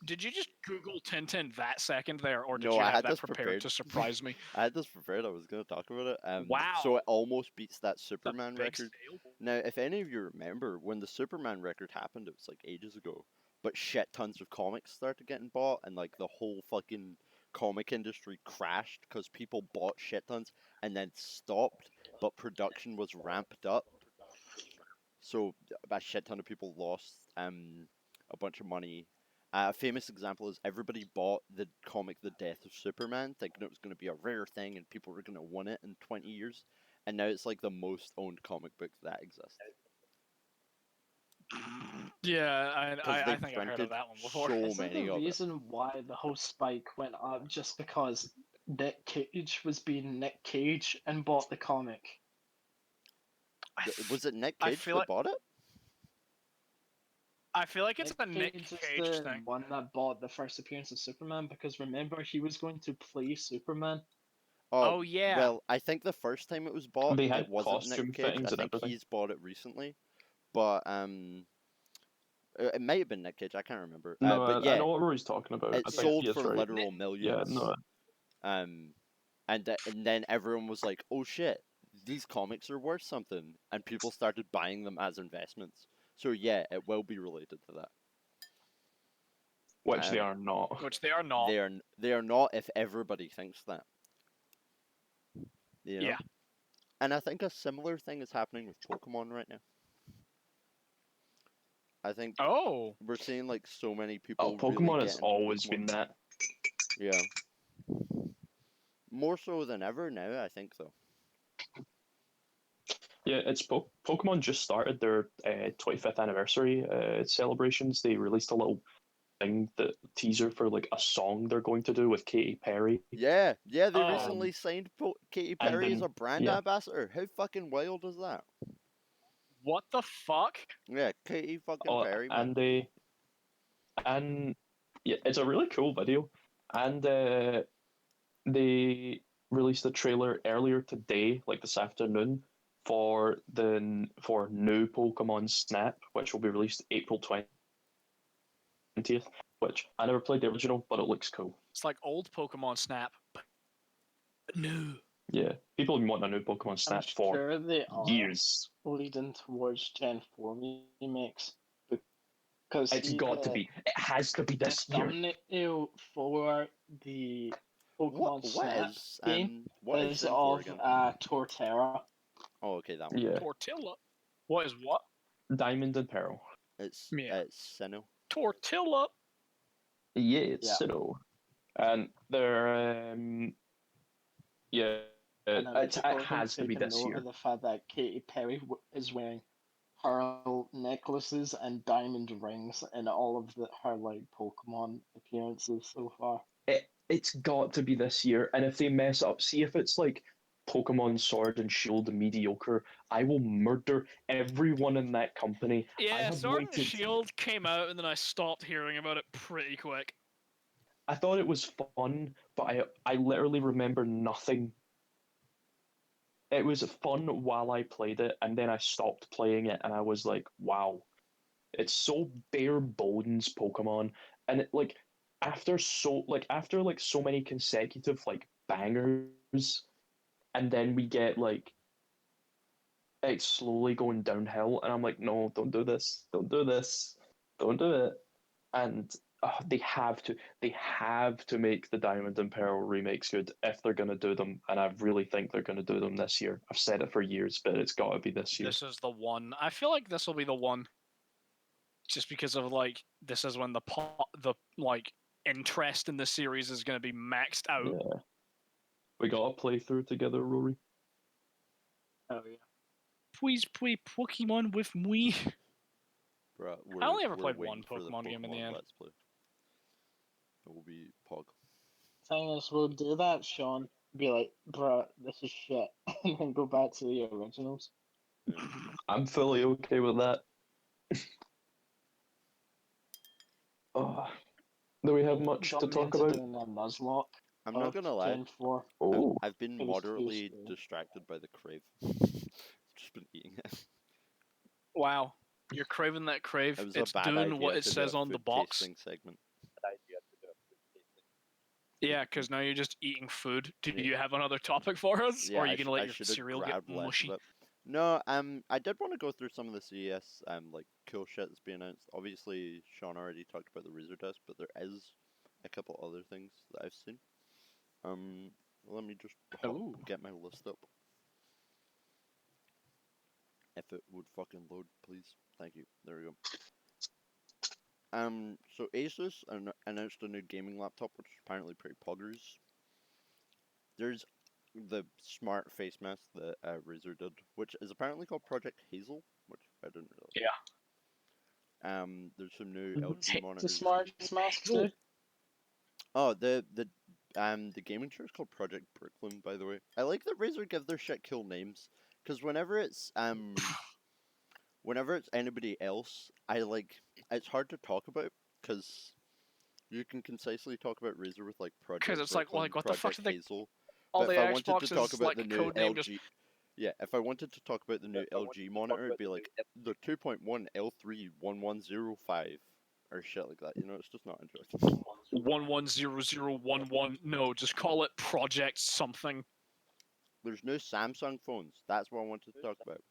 did you just Google Tintin that second there, or did No, you I have had that this prepared prepared. to surprise me? I had this prepared. I was gonna talk about it. Wow. So it almost beats that It's a Superman big record. sale. Now, if any of you remember when the Superman record happened, it was like ages ago. But shit tons of comics started getting bought, and like the whole fucking comic industry crashed because people bought shit tons and then stopped, but production was ramped up. So a shit ton of people lost a bunch of money. A famous example is everybody bought the comic The Death of Superman, thinking it was going to be a rare thing and people were going to want it in 20 years. And now it's like the most owned comic book that exists. Yeah, Because I they think I heard printed of that one before. so Isn't the many of it. reason why the whole spike went up just because Nick Cage was being Nick Cage and bought the comic? Was it Nick I Cage feel that like bought it? I feel like it's a Nick Cage is Cage the thing. one that bought the first appearance of Superman because remember he was going to play Superman. Oh yeah. Well, I think the first time it was bought, They had it wasn't costume Nick Cage. fittings I and think everything. he's bought it recently. But It might have been Nick Cage. I can't remember. No, But I yeah, know what Rory's talking about. it I think sold he is for right. literal Yeah, millions. no, And then everyone was like, "Oh shit, these comics are worth something," and people started buying them as investments. So yeah, it will be related to that. which they are not. Which they are not. They are not if everybody thinks that. You know? Yeah. And I think a similar thing is happening with Pokemon right now. I think Oh. we're seeing like so many Oh, people Pokemon really has get into always Pokemon. been that. Yeah. More so than ever now, I think though. Yeah, it's Pokemon just started their 25th anniversary celebrations. They released a little thing, the teaser for like a song they're going to do with Katy Perry. Yeah, they Oh. recently signed Katy and Perry as then- a brand yeah. ambassador. How fucking wild is that? What the fuck? Yeah, Katy fucking Perry, man. And yeah, it's a really cool video. And they released a trailer earlier today, like this afternoon, for new Pokemon Snap, which will be released April 20th. Which I never played the original, but it looks cool. It's like old Pokemon Snap, but new. Yeah, people have been wanting a new Pokemon I'm Snap for sure they are years. leading towards Gen 4 remakes. Because It's got to be. It has to be the this year. thumbnail for the Pokemon Snap game what is Gen 4 of again? Torterra. Oh, okay, that one. Yeah, Tortilla. What is what? Diamond and Pearl. It's Yeah. Sinnoh. Tortilla. Yeah, it's Yeah. Sinnoh. And they're yeah, And it people have been has to be taking this note year. of the fact that Katy Perry is wearing pearl necklaces and diamond rings in all of her like Pokemon appearances so far. It's got to be this year. And if they mess up, see if it's like Pokemon Sword and Shield mediocre, I will murder everyone in that company. I Yeah, have Sword and waited. Shield came out and then I stopped hearing about it pretty quick. I thought it was fun, but I literally remember nothing. It was fun while I played it, and then I stopped playing it, and I was like, wow, it's so bare bones Pokemon, and after so many consecutive like bangers, and then we get like it's slowly going downhill, and I'm like, no, don't do this, don't do this, don't do it, and they have to make the Diamond and Pearl remakes good if they're gonna do them, and I really think they're gonna do them this year. I've said it for years, but it's got to be this year. This is the one. I feel like this will be the one. Just because of like this is when the like interest in the series is going to be maxed out. Yeah, we got to play through together, Rory. Oh yeah. Please play Pokemon with me. Bruh, I only ever we're played waiting one for the Pokemon game in the end. Let's play. It will be Pog. Thing is, we'll do that, Sean. Be like, bruh, this is shit, and then go back to the originals. Yeah. I'm fully okay with that. Oh, do we have much to Got me talk into about? doing a Nuzlocke I'm not of gonna lie. Gen 4. Oh, I've been It was too moderately slow. distracted by the crave. Just been eating it. Wow, you're craving that crave. It was a It's bad doing idea what it to do says a on the food box. tasting segment. Yeah, because now you're just eating food. Do Yeah. you have another topic for us, Yeah, or are you gonna let I your should have cereal get grabbed less mushy? of it. No, I did want to go through some of the CES like cool shit that's being announced. Obviously, Sean already talked about the Razer desk, but there is a couple other things that I've seen. Let me just Ooh. get my list up. If it would fucking load, please. Thank you. There we go. So Asus announced a new gaming laptop, which is apparently pretty poggers. There's the smart face mask that Razer did, which is apparently called Project Hazel, which I didn't realize. Yeah. There's some new Hey, LG The monitors. smart mask too. Oh, the gaming chair is called Project Brooklyn, by the way. I like that Razer give their shit cool names, because whenever it's anybody else, it's hard to talk about, because you can concisely talk about Razer with like Project Because it's like, Brooklyn, what the fuck Project did they? Hazel. All But the if I wanted to Xboxes talk about like the new codename LG, just Yeah, if I wanted to talk about the new LG monitor, it'd be like the 2.1 L3 1105 or shit like that. You know, it's just not interesting. 110011. No, just call it Project something. There's no Samsung phones. That's what I wanted to talk about.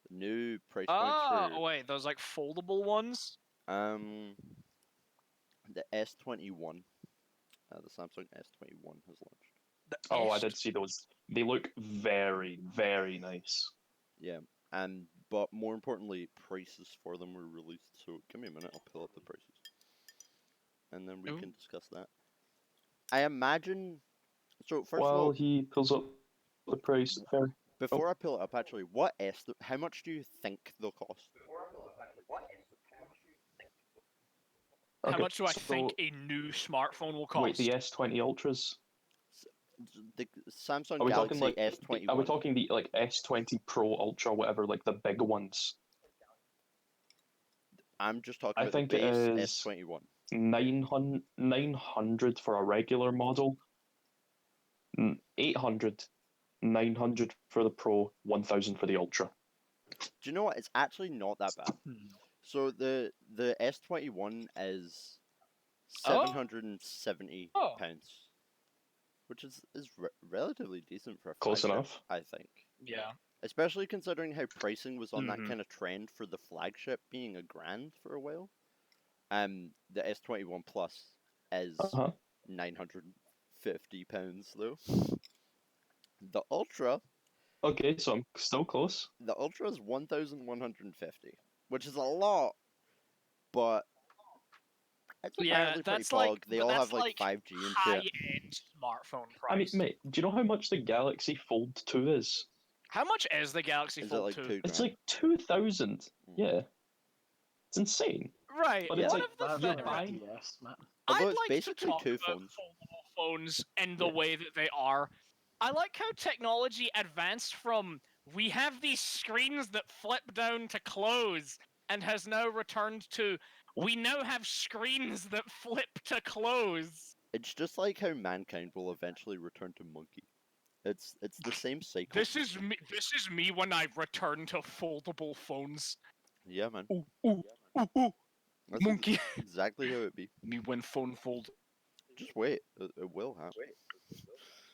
The new price points Oh, for wait, those like foldable ones? um the S21. The Samsung S21 has launched. The Oh, I S- did see those. They look very, very nice. Yeah, and but more importantly, prices for them were released. So give me a minute, I'll pull up the prices, and then we Ooh. can discuss that. I imagine. So first of While all, he pulls up the price, fair. before I pull it up, actually, how much do you think they'll cost? How Okay, much do I think so a new smartphone will wait, cost? the S20 Ultras. The Samsung Are we talking Galaxy like? Are we S21. talking the like S20 Pro Ultra, whatever, like the big ones? I'm just talking I about the think it base is S21. 900 for a regular model, 800, 900 for the Pro, 1000 for the Ultra. Do you know what? It's actually not that bad. Hmm. So the S21 is Oh. £770, which is relatively decent for a Close flagship, enough. I think. Yeah. Especially considering how pricing was on that Mhm. kind of trend for the flagship being $1,000 for a while. The S21 Plus is Uh-huh. £950 though. The Ultra, Okay, so I'm still close. the Ultra is 1,150, which is a lot, but it's Yeah, apparently pretty that's like, pog. They but all have that's like like 5G and shit. high-end smartphone I mean, price. mate, do you know how much the Galaxy Fold 2 is? How much is the Galaxy Is it Fold like 2? two It's grand? like 2,000. Mm. Yeah. It's insane. Right. But Yeah. it's One like, of the That's you're things. like buying. DS, man. Although I'd it's like to basically talk two about phones. foldable phones and the Yeah. way that they are. I like how technology advanced from we have these screens that flip down to close and has now returned to we now have screens that flip to close. It's just like how mankind will eventually return to monkey. It's the same cycle. This is me when I return to foldable phones. Yeah, man. Ooh, ooh, ooh, ooh. That's Monkey. exactly how it be. Me when phone fold. Just wait. It will happen.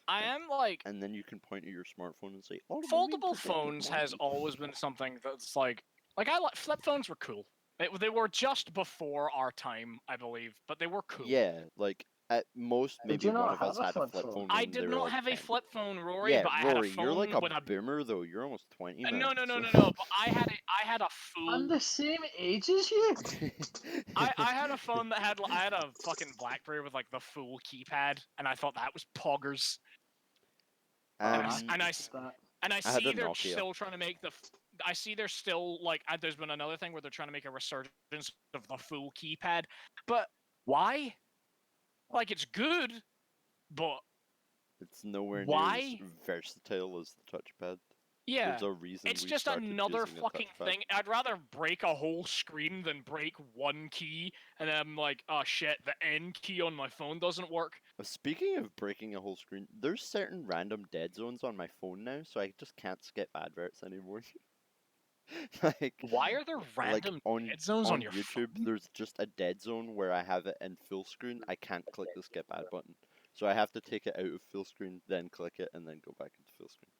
I am like And then you can point at your smartphone and say, "Automobile foldable projected phones has monkey." always been something that's like I like flip phones were cool. They were just before our time, I believe, but they were cool. Yeah, like at most Did maybe you one not of us have a had a flip flip phone? phone I when they did were not like have a 10. flip phone, Rory, Yeah, but I had a Rory, you're like phone a with a boomer though. You're almost 20, man. no. So... But I had a I'm full the same age as you. I had a phone that had I had a fucking BlackBerry with like the full keypad, and I thought that was poggers. um, And I I had see a they're Nokia. still trying to make I see they're still like. There's been another thing where they're trying to make a resurgence of the full keypad, but why? Like it's good, but It's nowhere near as why? versatile as the touchpad. Yeah, There's a reason it's we just started another using a fucking touchpad. thing. I'd rather break a whole screen than break one key, and then I'm like, oh shit, the N key on my phone doesn't work. Speaking of breaking a whole screen, there's certain random dead zones on my phone now, so I just can't skip adverts anymore. like, Why are there random on dead zones on your YouTube, phone? there's just a dead zone where I have it in full screen. I can't click the skip ad button, so I have to take it out of full screen, then click it, and then go back into full screen,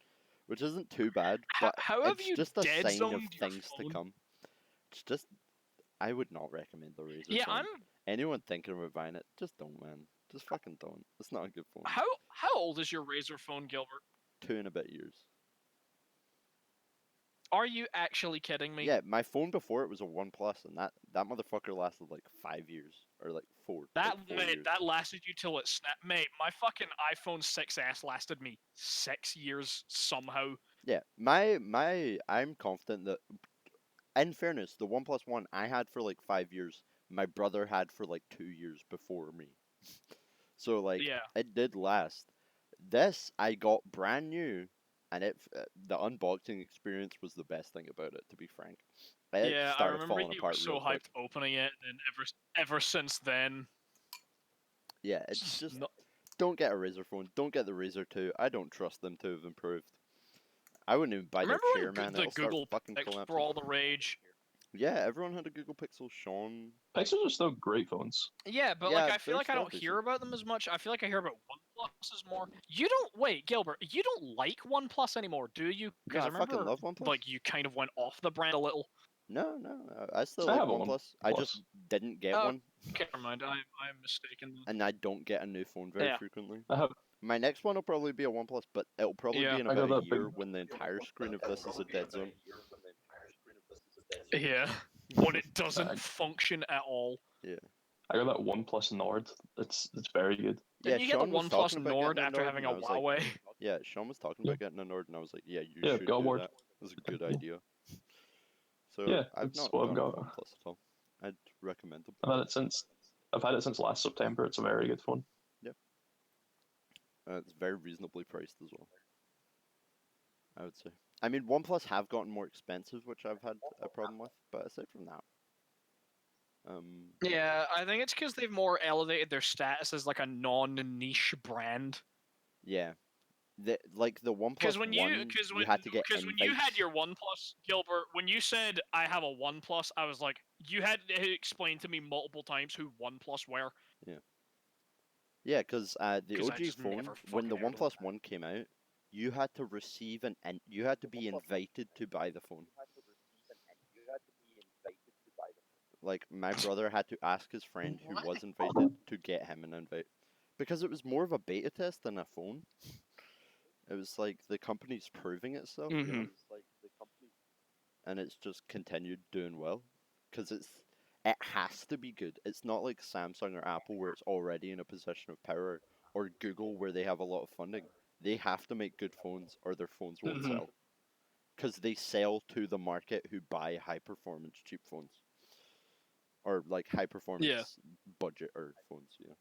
which isn't too bad, but How have it's you just a dead sign of zoned your things to phone? come. It's just, I would not recommend the Razer Yeah, phone. Anyone thinking about buying it, just don't, man. Just fucking don't. It's not a good phone. How old is your Razer phone, Gilbert? 2 and a bit years. Are you actually kidding me? Yeah, my phone before it was a OnePlus, and that motherfucker lasted like 5 years or like four. That like 4 mate, years. that lasted you till it snapped. Mate, my fucking iPhone 6S lasted me 6 years somehow. Yeah, I'm confident that, in fairness, the OnePlus One I had for like 5 years. My brother had for like 2 years before me. So like Yeah. it did last. This I got brand new, and the unboxing experience was the best thing about it. To be frank, it Yeah, I started remember falling you were apart so real quick. hyped opening it, and ever since then, Yeah, it's just just no- don't get a Razer phone. Don't get the Razer 2. I don't trust them to have improved. I wouldn't even buy their Remember when chair, man. the It'll start Google fucking Pixels collapsing. were all the rage? Yeah, everyone had a Google Pixel. Sean. Pixels are still great phones. Yeah, but Yeah, like I feel they're like I still don't hear decent. about them as much. I feel like I hear about OnePluses more. You don't wait, Gilbert. You don't like OnePlus anymore, do you? No, Because I I fucking remember love OnePlus. like you kind of went off the brand a little. No, I still I like have a OnePlus. I just OnePlus. didn't get Oh, one, Okay, never mind. I'm mistaken. Then. and I don't get a new phone very Yeah. frequently. I have. My next one will probably be a OnePlus, but it'll probably Yeah. be in I got about a that big- year when the entire screen of this is a dead zone. Yeah. When it doesn't I- function at all. I got that OnePlus Nord. It's very good. Yeah, Didn't you get the Sean was OnePlus talking about Nord getting a after Nord, having and a I was like, Huawei? yeah, Sean was talking Yeah. about getting a Nord, and I was like, yeah, you Yeah, should got do one. that. It's a good Yeah. idea. So Yeah, I've that's not what I've gone got. OnePlus at all. I'd recommend them. I've had it since last September. It's a very good phone. It's very reasonably priced as well, I would say. I mean, OnePlus have gotten more expensive, which I've had a problem with, but aside from that, Yeah, I think it's because they've more elevated their status as like a non-niche brand. yeah. Like the OnePlus Because when One, you had to get when you had invites. your OnePlus, Gilbert, when you said I have a OnePlus, I was like, you had to explain to me multiple times who OnePlus were. Yeah, because the 'Cause I OG just phone, never when the fucking heard of OnePlus One came out, you had to receive you had to be invited to buy the phone. Like my brother had to ask his friend who was invited to get him an invite, because it was more of a beta test than a phone. It was like the company's proving itself, you know, and it's just continued doing well, because it has to be good. It's not like Samsung or Apple where it's already in a position of power, or Google where they have a lot of funding. They have to make good phones or their phones won't Mhm. sell, because they sell to the market who buy high performance cheap phones, or like high performance budget or phones, you know.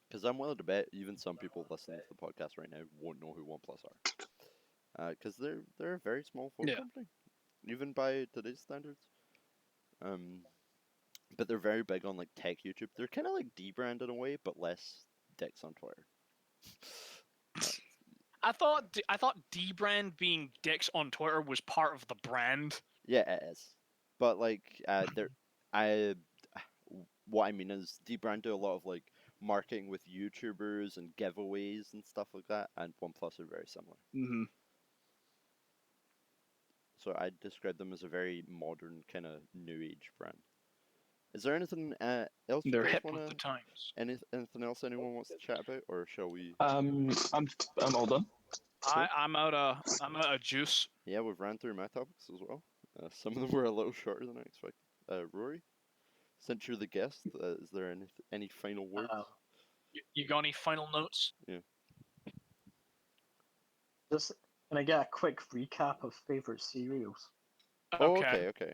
Because I'm willing to bet even some people listening to the podcast right now won't know who OnePlus are, because they're a very small phone Yeah. company, even by today's standards. But they're very big on like tech YouTube. They're kind of like D-brand in a way, but less dicks on Twitter. I thought D-brand being dicks on Twitter was part of the brand. Yeah, it is. But like, I, what I mean is D-brand do a lot of like marketing with YouTubers and giveaways and stuff like that, and OnePlus are very similar. Mm-hmm. So I describe them as a very modern kind of new age brand. Is there anything else you They're guys hip want with the to? times. Anything else anyone wants to chat about, or shall we? I'm all done. I'm out of juice. Yeah, we've ran through my topics as well. Some of them were a little shorter than I expected. Rory, since you're the guest, is there any final words? You got any final notes? Yeah. Just can I get a quick recap of favorite cereals? Oh, Okay. okay.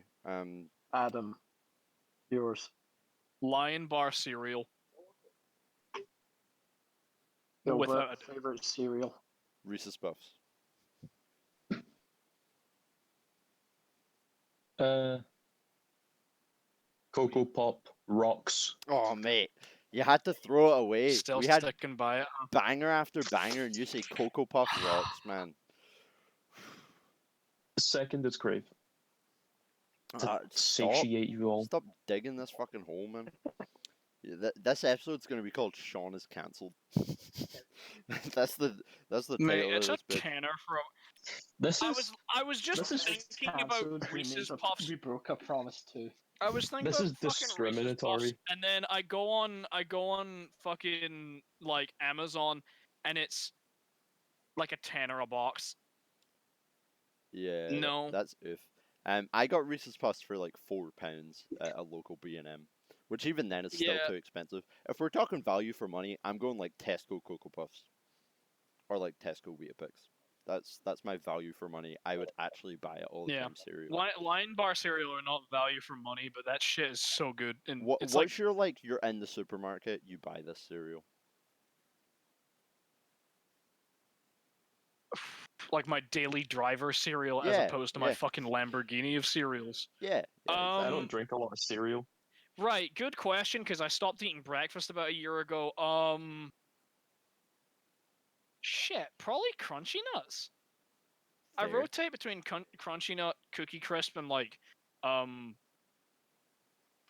Adam, yours. Lion Bar cereal. Gilbert, Without a favorite cereal. Reese's Puffs. Cocoa Pop rocks. Oh, mate, you had to throw it away. Still We had sticking by it. banger after banger, and you say Cocoa Puff rocks, man. Second is Crave. To Stop. satiate you all. Stop digging this fucking hole, man. Yeah, this episode's gonna be called Sean is cancelled. that's the Mate, title it's of a this bit. tenner for. This is I was just This is thinking about cancelled. Reese's Puffs. We broke a promise too. I was thinking This about is fucking Reese's Puffs, discriminatory. and then I go on fucking like Amazon, and it's like a tenner a box. Yeah, No. that's oof. I got Reese's Puffs for like £4 at a local B&M, which even then is still Yeah. too expensive. If we're talking value for money, I'm going like Tesco Cocoa Puffs, or like Tesco Weetabix. That's my value for money. I would actually buy it all the Yeah. time cereal. Lion Bar cereal are not value for money, but that shit is so good. And it's What's your like? You're in the supermarket, you buy this cereal. like my daily driver cereal as Yeah, opposed to my fucking Lamborghini of cereals. Yeah, I don't drink a lot of cereal. Right, good question, because I stopped eating breakfast about a year ago. Shit, Probably Crunchy Nuts. I Fair. rotate between Crunchy Nut, Cookie Crisp, and like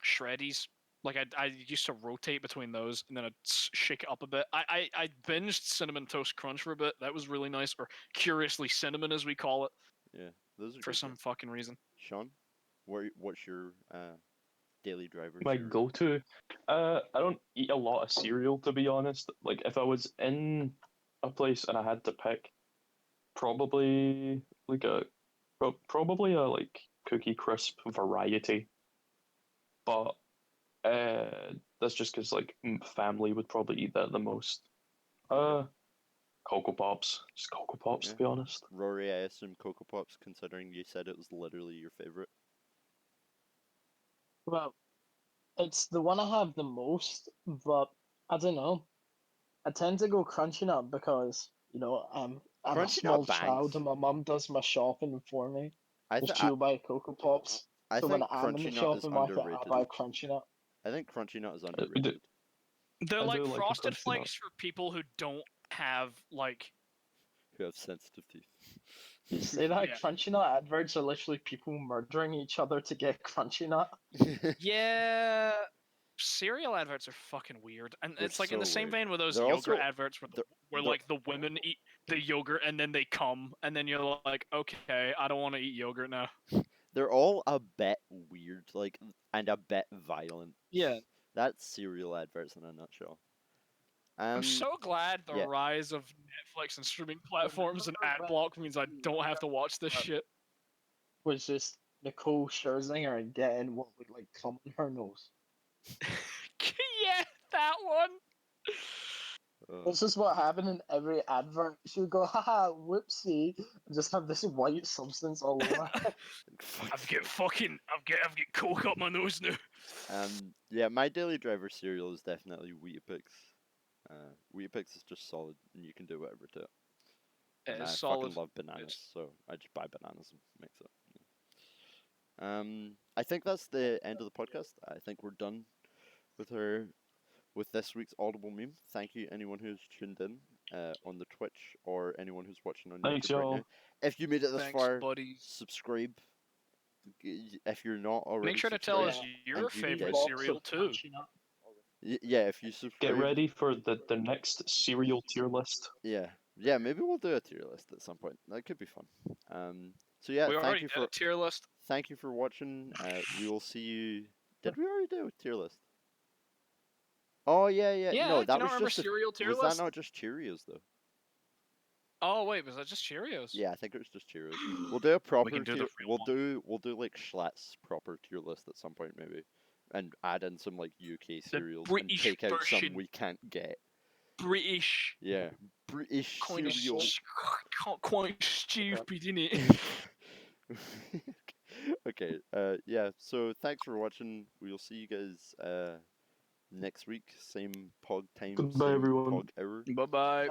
Shreddies. Like I used to rotate between those, and then I'd shake it up a bit. I binged Cinnamon Toast Crunch for a bit. That was really nice, or Curiously Cinnamon as we call it, Yeah, those are for good. some fucking reason. Sean, what's your daily driver My cereal? go-to. I don't eat a lot of cereal, to be honest. Like if I was in a place and I had to pick, probably like probably a like Cookie Crisp variety. But that's just because like family would probably eat that the most. Uh, Cocoa Pops, just Cocoa Pops, Yeah. to be honest. Rory, I assume Cocoa Pops, considering you said it was literally your favorite. Well, it's the one I have the most, but I don't know. I tend to go Crunchy Nut because, I'm a Crunchy Nut small child bangs. and my mum does my shopping for me. I Just think she'll buy Cocoa Pops. I So when think I'm in the Crunchy Nut is shopping market, I underrated. buy Crunchy Nut. I think Crunchy Nut is We do. underrated. They're I like do like a Frosted Crunchy Nut. Flakes for people who don't have like. Who have sensitive teeth. You say that Yeah. Crunchy Nut adverts are literally people murdering each other to get Crunchy Nut. Yeah, cereal adverts are fucking weird, and They're it's like in the so same weird. vein with those They're yogurt also- adverts where they're- where they're- like the women eat the yogurt and then they come, and then you're like, okay, I don't want to eat yogurt now. They're all a bit weird, like, and a bit violent. Yeah. That's cereal adverts in a nutshell. I'm so glad the yeah. rise of Netflix and streaming platforms and remember ad block means I don't have to watch this when- shit. Was just Nicole Scherzinger getting what would like come in her nose. Yeah, that one. This is what happened in every advert. She would go, haha, whoopsie, and just have this white substance all over. I've got coke up my nose now. Yeah, my daily driver cereal is definitely Weetabix. Weetabix is just solid, and you can do whatever to it. It And is I solid. fucking love bananas, so I just buy bananas and mix it. I think that's the end of the podcast. I think we're done with this week's Audible meme. Thank you, anyone who's tuned in on the Twitch or anyone who's watching on Thanks, YouTube right y'all. now. If you made it this Thanks, far, buddies. subscribe. If you're not already, Make sure to tell us subscribed, your and you favorite did- cereal too. Yeah, if you subscribe. Get ready for the next cereal tier list. Yeah, maybe we'll do a tier list at some point. That could be fun. So yeah, We thank already you did for a tier list. thank you for watching. We will see you. Did we already do a tier list? Oh yeah. Yeah, No, do that you not was remember just cereal tier was list? that not just Cheerios though? Oh wait, was that just Cheerios? Yeah, I think it was just Cheerios. We'll do a proper can do the tier. real We'll do like Schlatt's proper tier list at some point maybe, and add in some like UK cereals and British take out some version. we can't get. British. Yeah, British Kind of cereal. quite stupid, innit? Okay. Yeah. So thanks for watching. We'll see you guys next week. Same pog time. Goodbye, Same everyone. pog hour. Bye bye.